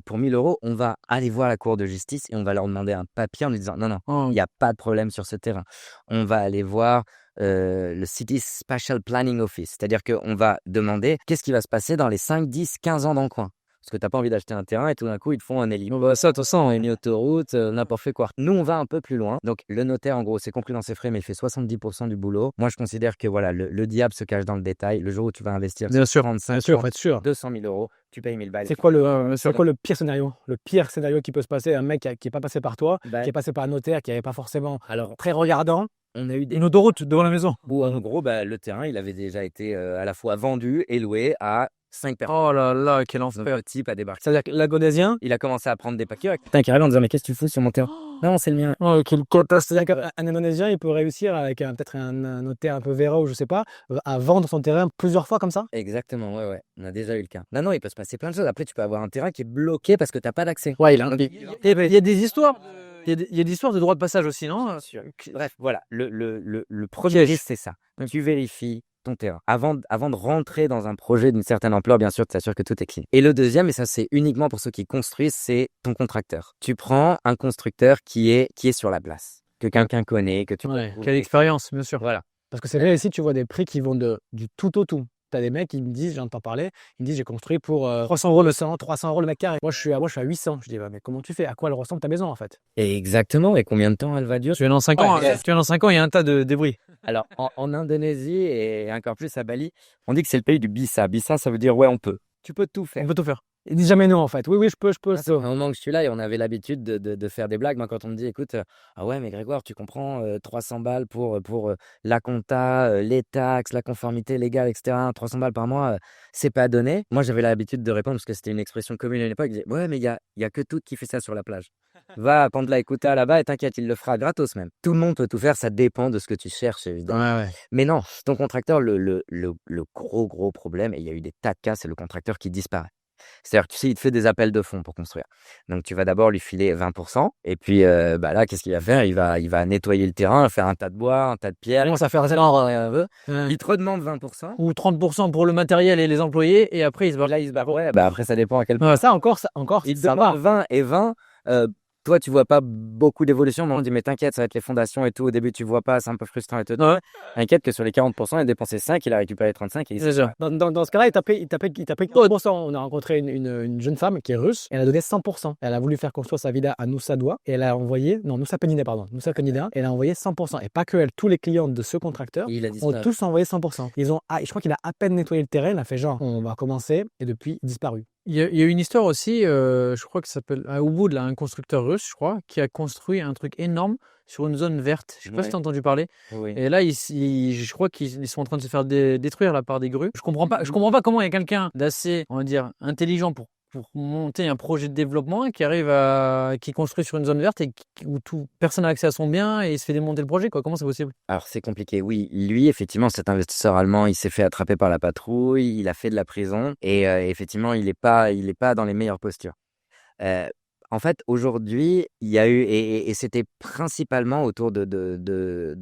pour 1000 euros, on va aller voir la Cour de justice et on va leur demander un papier en nous disant non, Oh. il n'y a pas de problème sur ce terrain. On va aller voir le City Spatial Planning Office, c'est-à-dire qu'on va demander qu'est-ce qui va se passer dans les 5, 10, 15 ans dans le coin. Parce que tu n'as pas envie d'acheter un terrain et tout d'un coup, ils te font un héliport. Bah, ça, de toute façon, Une autoroute, n'importe fait quoi. Nous, on va un peu plus loin. Donc, le notaire, en gros, c'est compris dans ses frais, mais il fait 70% du boulot. Moi, je considère que voilà, le diable se cache dans le détail. Le jour où tu vas investir bien sûr, 35, Bien sûr, faut être sûr. 200 000 euros, tu payes 1000 balles. C'est quoi le pire scénario? Le pire scénario qui peut se passer, un mec qui n'est pas passé par toi, Bah, qui est passé par un notaire, qui n'avait pas forcément alors, très regardant, On a eu Une autoroute devant la maison. où en gros, le terrain, il avait déjà été à la fois vendu et loué à 5 personnes. Oh là là, quel Donc, enfer. le type a débarqué. C'est-à-dire que l'Indonésien, Il a commencé à prendre des paquets. Putain, qui arrive en disant mais qu'est-ce que tu fous sur mon terrain? Non, c'est le mien. Oh, quelle catastrophe. c'est-à-dire qu'un Indonésien, il peut réussir avec peut-être un notaire un peu véreux, ou je sais pas, à vendre son terrain plusieurs fois comme ça. Exactement, ouais. On a déjà eu le cas. Non, il peut se passer plein de choses. Après, tu peux avoir un terrain qui est bloqué parce que tu n'as pas d'accès. Ouais, il a Il y a des histoires. Il y a des histoires de droit de passage aussi, non? Bref, voilà. Le premier risque, c'est ça. Tu vérifies ton terrain. Avant de rentrer dans un projet d'une certaine ampleur, bien sûr, tu t'assures que tout est clean. Et le deuxième, et ça c'est uniquement pour ceux qui construisent, c'est ton contracteur. Tu prends un constructeur qui est sur la place, que quelqu'un connaît, que tu Ouais, peux quelle expérience, bien sûr. Voilà. Parce que c'est vrai, ici, tu vois des prix qui vont du tout au tout. Tu as des mecs qui me disent, j'entends parler, ils me disent, j'ai construit pour 300 euros le 100, 300 euros le mètre carré. Moi, je suis à 800. Je dis, mais comment tu fais? À quoi elle ressemble ta maison, en fait? Et exactement. Et combien de temps elle va durer? Tu viens dans 5 ans, Ouais. tu viens dans 5 ans, il y a un tas de débris. Alors, en Indonésie et encore plus à Bali, on dit que c'est le pays du bisa. Bisa, ça veut dire ouais, on peut. Tu peux tout faire. On peut tout faire. Ils disent jamais non, en fait. Oui, je peux. À un moment que je suis là et on avait l'habitude de faire des blagues. Moi, quand on me dit, écoute, ah ouais, mais Grégoire, tu comprends 300 balles pour la compta, les taxes, la conformité légale, etc. 300 balles par mois, c'est pas donné. Moi, j'avais l'habitude de répondre parce que c'était une expression commune à l'époque. Je disais, ouais, mais il y a que tout qui fait ça sur la plage. Va prendre la écouta là-bas et t'inquiète, il le fera gratos même. Tout le monde peut tout faire, ça dépend de ce que tu cherches, évidemment. Ouais. Mais non, ton contracteur, le gros problème, et il y a eu des tas de cas, c'est le contracteur qui disparaît. C'est-à-dire que tu sais, il te fait des appels de fonds pour construire. Donc tu vas d'abord lui filer 20%, et puis là, qu'est-ce qu'il va faire? Il va nettoyer le terrain, faire un tas de bois, un tas de pierres. Commence à faire genre, Il te redemande 20%. Ou 30% pour le matériel et les employés, et après, il se barre. Là, il se barre. Ouais, après, ça dépend à quel point. ça encore, Il te ça va. demande 20 et 20. Toi, tu vois pas beaucoup d'évolution, mais on dit, mais t'inquiète, ça va être les fondations et tout. Au début, tu vois pas, c'est un peu frustrant et tout. Ouais. Inquiète que sur les 40%, il a dépensé 5, il a récupéré 35 et il C'est ça. Dans ce cas-là, il tapait 100%. On a rencontré une jeune femme qui est russe, et elle a donné 100%. Elle a voulu faire construire sa villa à Nusa Dua, et elle a envoyé, non, Nusa Penida, Nusa Penida, et elle a envoyé 100%. Et pas que elle, tous les clients de ce contracteur il a ont disparu. tous envoyé 100%. Je crois qu'il a à peine nettoyé le terrain, il a fait genre, on va commencer, et depuis, disparu. Il y a une histoire aussi, je crois que ça s'appelle à Ubud, là, un constructeur russe, je crois, qui a construit un truc énorme sur une zone verte. Je sais pas si tu as entendu parler. Oui. Et là, je crois qu'ils sont en train de se faire détruire là, par des grues. Je comprends pas comment il y a quelqu'un d'assez, on va dire, intelligent pour monter un projet de développement qui construit sur une zone verte et où personne n'a accès à son bien et il se fait démonter le projet, quoi. Comment c'est possible? Alors, c'est compliqué. Oui, lui, effectivement, cet investisseur allemand, il s'est fait attraper par la patrouille, il a fait de la prison et effectivement, il est pas dans les meilleures postures. En fait, aujourd'hui, il y a eu, et c'était principalement autour de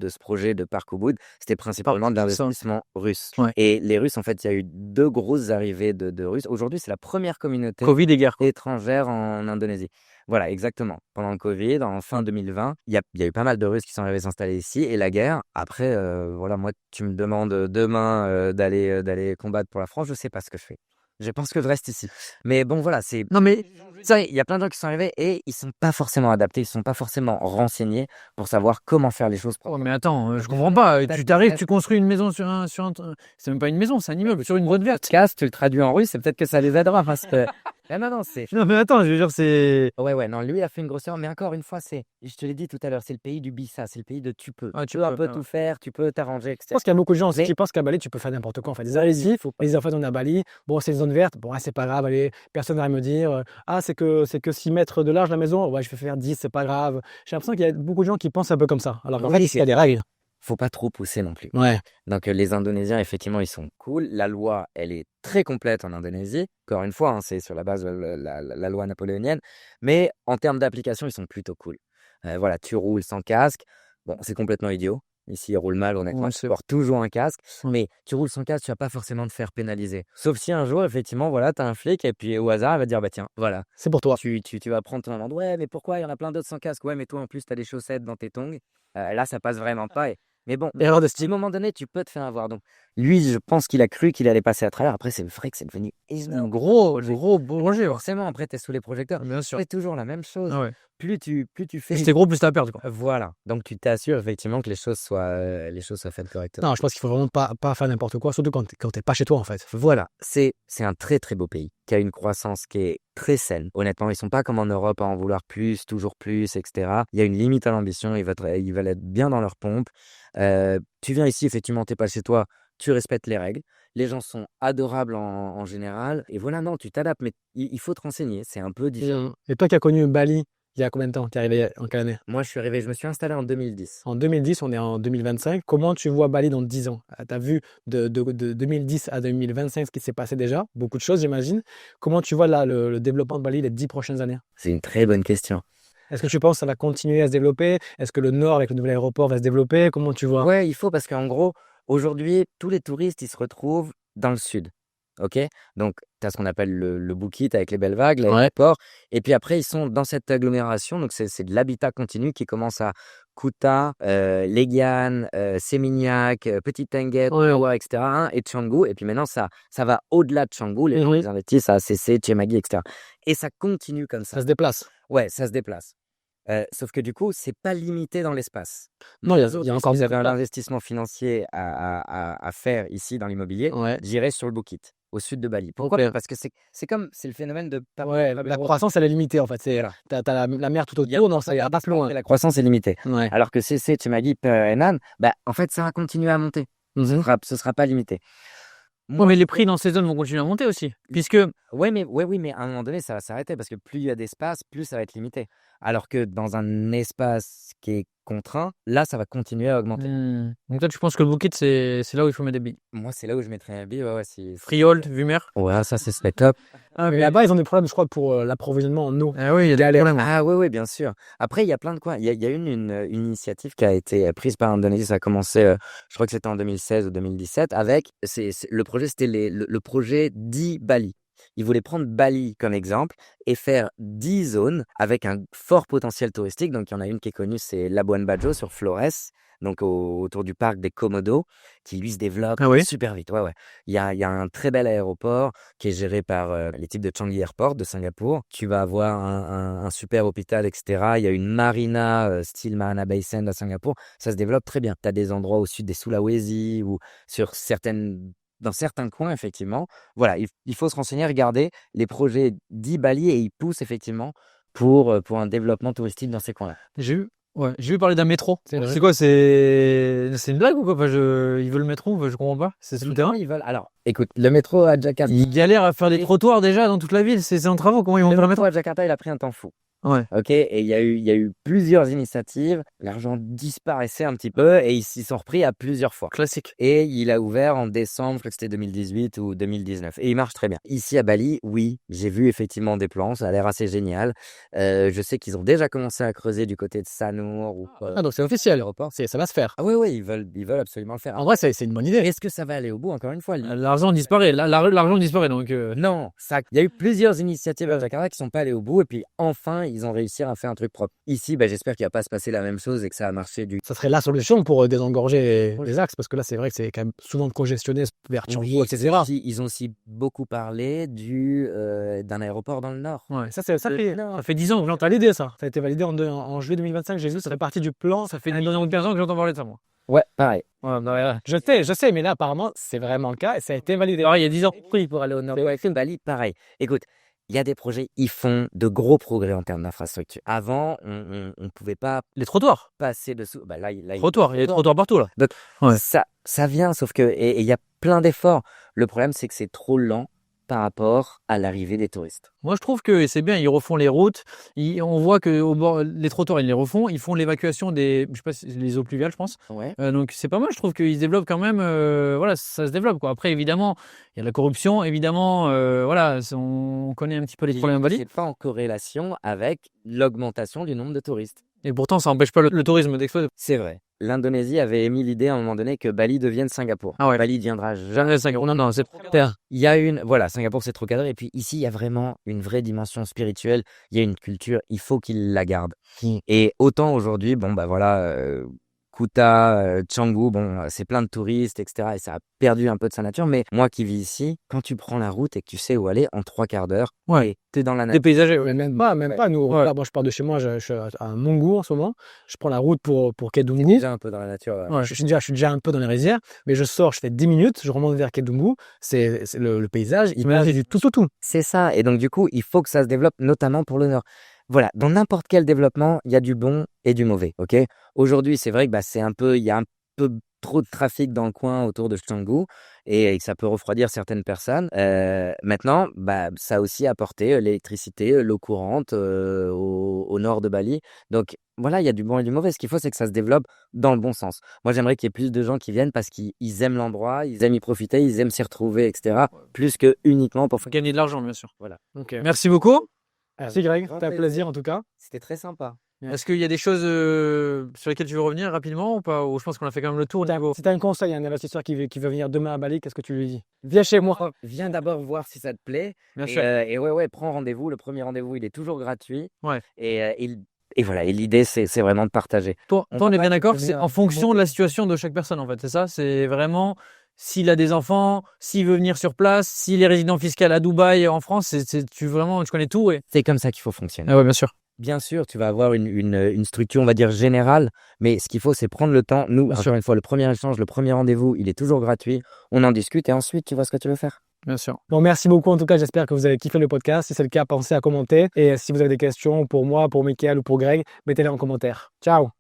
ce projet de Parc Ubud, c'était principalement de l'investissement russe. Ouais. Et les Russes, en fait, il y a eu 2 grosses arrivées de Russes. Aujourd'hui, c'est la première communauté Covid et guerre. étrangère en Indonésie. Voilà, exactement. Pendant le Covid, en fin 2020, il y a eu pas mal de Russes qui sont arrivés s'installer ici. Et la guerre, après, voilà, moi, tu me demandes demain d'aller combattre pour la France, je sais pas ce que je fais. Je pense que je reste ici. Mais bon, voilà, c'est... Non, mais Ça, il y a plein de gens qui sont arrivés et ils sont pas forcément adaptés, ils sont pas forcément renseignés pour savoir comment faire les choses. oh, mais attends, je comprends pas. Tu t'arrives, tu construis une maison sur un c'est même pas une maison, c'est un immeuble sur une zone verte. Podcast, tu le traduis en russe et peut-être que ça les aidera parce que... Non, c'est... Non, mais attends, je veux dire, c'est. Ouais, non, lui, il a fait une grosse erreur, mais encore une fois, je te l'ai dit tout à l'heure, c'est le pays du bisa, c'est le pays de tu peux. Ah, Tu peux un peu tout faire, tu peux t'arranger, Je etc. pense qu'il y a beaucoup de gens aussi Mais- qui pensent qu'à Bali, tu peux faire n'importe quoi. En fait, ils arrivent ici, ils disent en fait, on est à Bali, bon, c'est une zone verte, bon, c'est pas grave, allez, personne va me dire, ah, c'est que 6 mètres de large la maison, ouais, je vais faire 10, c'est pas grave. J'ai l'impression qu'il y a beaucoup de gens qui pensent un peu comme ça. Alors qu'en Oui, fait, ici, il y a des règles. Faut pas trop pousser non plus. Ouais. Donc les Indonésiens, effectivement, ils sont cool. La loi, elle est très complète en Indonésie. Encore une fois, c'est sur la base de la loi napoléonienne. Mais en termes d'application, ils sont plutôt cool. Voilà, tu roules sans casque. Bon, c'est complètement idiot. Ici, ils roulent mal, honnêtement. Ouais, Tu portes toujours un casque. Ouais. Mais tu roules sans casque, tu vas pas forcément te faire pénaliser. Sauf si un jour, effectivement, voilà, tu as un flic et puis au hasard, il va te dire, bah tiens, voilà. C'est pour toi. Tu vas prendre ton amende. Ouais, mais pourquoi? Il y en a plein d'autres sans casque. Ouais, mais toi, en plus, tu as des chaussettes dans tes tongs. Là, ça passe vraiment pas. Mais bon, Erreur de à un style. moment donné, tu peux te faire avoir. Donc, lui, je pense qu'il a cru qu'il allait passer à travers. Après, c'est vrai que c'est devenu Un énorme. gros projet, ouais. Forcément, après, tu es sous les projecteurs. Bien sûr. C'est toujours la même chose. Ah ouais. Plus tu fais. C'était gros, plus t'as à perdre, quoi. Voilà. Donc, tu t'assures effectivement que les choses soient faites correctement. Non, je pense qu'il faut vraiment pas faire n'importe quoi, surtout quand t'es pas chez toi, en fait. Voilà. C'est un très, très beau pays qui a une croissance qui est très saine. Honnêtement, ils sont pas comme en Europe à en vouloir plus, toujours plus, etc. Il y a une limite à l'ambition, ils veulent être bien dans leur pompe. Tu viens ici, effectivement, t'es pas chez toi, tu respectes les règles. Les gens sont adorables en général. Et voilà, non, tu t'adaptes, mais il faut te renseigner, c'est un peu différent. Et toi qui as connu Bali il y a combien de temps? Tu es arrivé en quelle année? Moi, je me suis installé en 2010. En 2010, on est en 2025. Comment tu vois Bali dans 10 ans? Tu as vu de 2010 à 2025 ce qui s'est passé déjà, beaucoup de choses, j'imagine. Comment tu vois là le développement de Bali les 10 prochaines années? C'est une très bonne question. Est-ce que tu penses que ça va continuer à se développer? Est-ce que le nord avec le nouvel aéroport va se développer? Comment tu vois? Ouais, il faut parce qu'en gros, aujourd'hui, tous les touristes, ils se retrouvent dans le sud. OK? Donc, tu as ce qu'on appelle le Bukit avec les belles vagues, Ouais. l'aéroport. Et puis après, ils sont dans cette agglomération. Donc, c'est de l'habitat continu qui commence à Kuta, Legian, Seminyak, Petite Tenggette, Ouais, Kawa, etc. hein, et Canggu. Et puis maintenant, ça va au-delà de Canggu. Les gens, Mhm. ils investissent à CC, Cemagi, etc. Et ça continue comme ça. Ça se déplace. Ouais, ça se déplace. Sauf que du coup, c'est pas limité dans l'espace. Non, il y a Si encore vous avez un beaucoup de investissement financier à faire ici dans l'immobilier, place. Ouais. j'irai sur le Bukit, au sud de Bali. Pourquoi? Ok. Parce que c'est le phénomène de pas Ouais, la croissance, elle est limitée en fait. Voilà. T'as la mer tout Il y a- autour, non, ça ira pas plus loin. La croissance est limitée. Ouais. Alors que CC, Chemagi, Henan, bah, en fait, ça va continuer à monter. Mhm. Ce sera pas limité. Ouais, mais les prix dans ces zones vont continuer à monter aussi. Puisque Oui, mais à un moment donné, ça va s'arrêter parce que plus il y a d'espace, plus ça va être limité. Alors que dans un espace qui est contraint, là, ça va continuer à augmenter. Donc toi, tu penses que le Bukit, c'est là où il faut mettre des billes. Moi, c'est là où je mettrais un billet. Ouais, Friolt, Vumer. Ouais, ça, ce serait top. Ah, Mais là-bas, ils ont des problèmes, je crois, pour l'approvisionnement en eau. Ah oui, il y a des problèmes. Ah oui, bien sûr. Après, il y a plein de coins. Il y a une initiative qui a été prise par Indonésie. Ça a commencé, je crois que c'était en 2016 ou 2017, avec, le projet, c'était le projet 10 Bali. Ils voulaient prendre Bali comme exemple et faire 10 zones avec un fort potentiel touristique. Donc, il y en a une qui est connue, c'est Labuan Bajo sur Flores, donc autour du parc des Komodo, qui lui se développe Ah oui? super vite. Ouais. Il y a un très bel aéroport qui est géré par les types de Changi Airport de Singapour. Tu vas avoir un super hôpital, etc. Il y a une marina, style Marina Bay Sands à Singapour. Ça se développe très bien. Tu as des endroits au sud des Sulawesi ou dans certains coins, effectivement. Voilà, il faut se renseigner, regarder les projets dits Bali et ils poussent effectivement pour un développement touristique dans ces coins-là. J'ai vu parler d'un métro. C'est vrai. C'est quoi? C'est une blague ou quoi? Enfin, ils veulent le métro? Enfin, je comprends pas. C'est souterrain. Ils veulent. Alors, écoute, le métro à Jakarta. Ils galèrent à faire des trottoirs déjà dans toute la ville. C'est en travaux. Comment ils vont Le faire le métro métro? à Jakarta, il a pris un temps fou. Ouais. Ok, et il y a eu plusieurs initiatives. L'argent disparaissait un petit peu et ils s'y sont repris à plusieurs fois. Classique. Et il a ouvert en décembre, je crois que c'était 2018 ou 2019. Et il marche très bien. Ici à Bali, oui, j'ai vu effectivement des plans, ça a l'air assez génial. Je sais qu'ils ont déjà commencé à creuser du côté de Sanur ou Ah, donc c'est officiel. l'aéroport. Ça va se faire. Ah oui, ils veulent absolument le faire. En vrai, c'est une bonne idée. Est-ce que ça va aller au bout, encore une fois? L'argent disparaît. L'argent disparaît. Donc, Non, il y a eu plusieurs initiatives à Jakarta qui sont pas allées au bout et puis enfin, ils ont réussi à faire un truc propre. Ici, j'espère qu'il va pas se passer la même chose et que ça a marché du. Ça serait la solution pour désengorger les axes, parce que là, c'est vrai que c'est quand même souvent congestionné vers Canggu, etc. Ils ont aussi beaucoup parlé d'un aéroport dans le nord. Ouais, ça fait ça fait 10 ans que j'entends validé, ça. Ça a été validé en juillet 2025, j'ai vu, ça fait partie du plan. Ça fait 15 ans que j'entends parler de ça, moi. Ouais, pareil. Ouais, non, ouais. Je sais, mais là, apparemment, c'est vraiment le cas et ça a été validé. Alors, il y a 10 ans. Oui, pour aller au nord. Ouais, Bali, pareil. Écoute, il y a des projets, ils font de gros progrès en termes d'infrastructure. Avant, on pouvait pas Les trottoirs. passer dessous. Là, il y a Trottoirs. Il y a des trottoirs partout, là. Donc, Ouais. ça vient, sauf que et il y a plein d'efforts. Le problème, c'est que c'est trop lent par rapport à l'arrivée des touristes. Moi, je trouve que c'est bien. Ils refont les routes. On voit que au bord, les trottoirs, ils les refont. Ils font l'évacuation des, je sais pas, les eaux pluviales, je pense. Ouais. Donc, c'est pas mal. Je trouve qu'ils se développent quand même. Voilà, ça se développe, quoi. Après, évidemment, il y a la corruption. Évidemment, voilà, on connaît un petit peu les problèmes à Bali. C'est pas en corrélation avec l'augmentation du nombre de touristes. Et pourtant, ça n'empêche pas le tourisme d'exploser. C'est vrai. L'Indonésie avait émis l'idée à un moment donné que Bali devienne Singapour. Ah ouais. Bali ne deviendra jamais. Jamais Singapour. Non, c'est trop terre. Il y a voilà, Singapour c'est trop cadré. Et puis ici, il y a vraiment une vraie dimension spirituelle. Il y a une culture, il faut qu'ils la gardent. Et autant aujourd'hui, voilà, Kuta, Canggu, bon, c'est plein de touristes, etc. Et ça a perdu un peu de sa nature. Mais moi qui vis ici, quand tu prends la route et que tu sais où aller, en 3/4 d'heure, t'es dans la nature. Dépaysagé, Mais même pas. Nous, Ouais. là, moi, je pars de chez moi, je suis à Mongout en ce moment. Je prends la route pour Kedungu. Déjà un peu dans la nature. Ouais. Je suis déjà un peu dans les rizières, mais je sors, je fais 10 minutes, je remonte vers Kedungu. C'est le paysage, il passe du tout au tout. C'est ça. Et donc, du coup, il faut que ça se développe, notamment pour le Nord. Voilà, dans n'importe quel développement, il y a du bon et du mauvais. Ok. Aujourd'hui, c'est vrai que il y a un peu trop de trafic dans le coin autour de Canggu et que ça peut refroidir certaines personnes. Maintenant, ça a aussi apporté l'électricité, l'eau courante au nord de Bali. Donc voilà, il y a du bon et du mauvais. Ce qu'il faut, c'est que ça se développe dans le bon sens. Moi, j'aimerais qu'il y ait plus de gens qui viennent parce qu'ils aiment l'endroit, ils aiment y profiter, ils aiment s'y retrouver, etc. Plus que uniquement pour Gagner de l'argent, bien sûr. Voilà. Okay. Merci beaucoup. Merci Greg, c'était un plaisir en tout cas. C'était très sympa. Est-ce qu'il y a des choses sur lesquelles tu veux revenir rapidement ou pas? Ou je pense qu'on a fait quand même le tour. Si tu as un conseil à un investisseur qui veut venir demain à Bali, qu'est-ce que tu lui dis? Viens chez moi. Viens d'abord voir si ça te plaît. Bien sûr. Et ouais, prends rendez-vous. Le premier rendez-vous, il est toujours gratuit. Ouais. Et voilà, et l'idée, c'est vraiment de partager. Toi, on est bien d'accord, c'est venir en fonction de la situation de chaque personne, en fait. C'est ça? C'est vraiment s'il a des enfants, s'il veut venir sur place, s'il est résident fiscal à Dubaï, en France, tu connais tout. C'est comme ça qu'il faut fonctionner. Ah ouais, bien sûr. Bien sûr, tu vas avoir une structure, on va dire, générale, mais ce qu'il faut, c'est prendre le temps. Nous, Bien encore sûr. une fois, le premier échange, le premier rendez-vous, il est toujours gratuit. On en discute et ensuite, tu vois ce que tu veux faire. Bien sûr. Bon, merci beaucoup en tout cas, j'espère que vous avez kiffé le podcast. Si c'est le cas, pensez à commenter. Et si vous avez des questions pour moi, pour Mickaël ou pour Greg, mettez-les en commentaire. Ciao!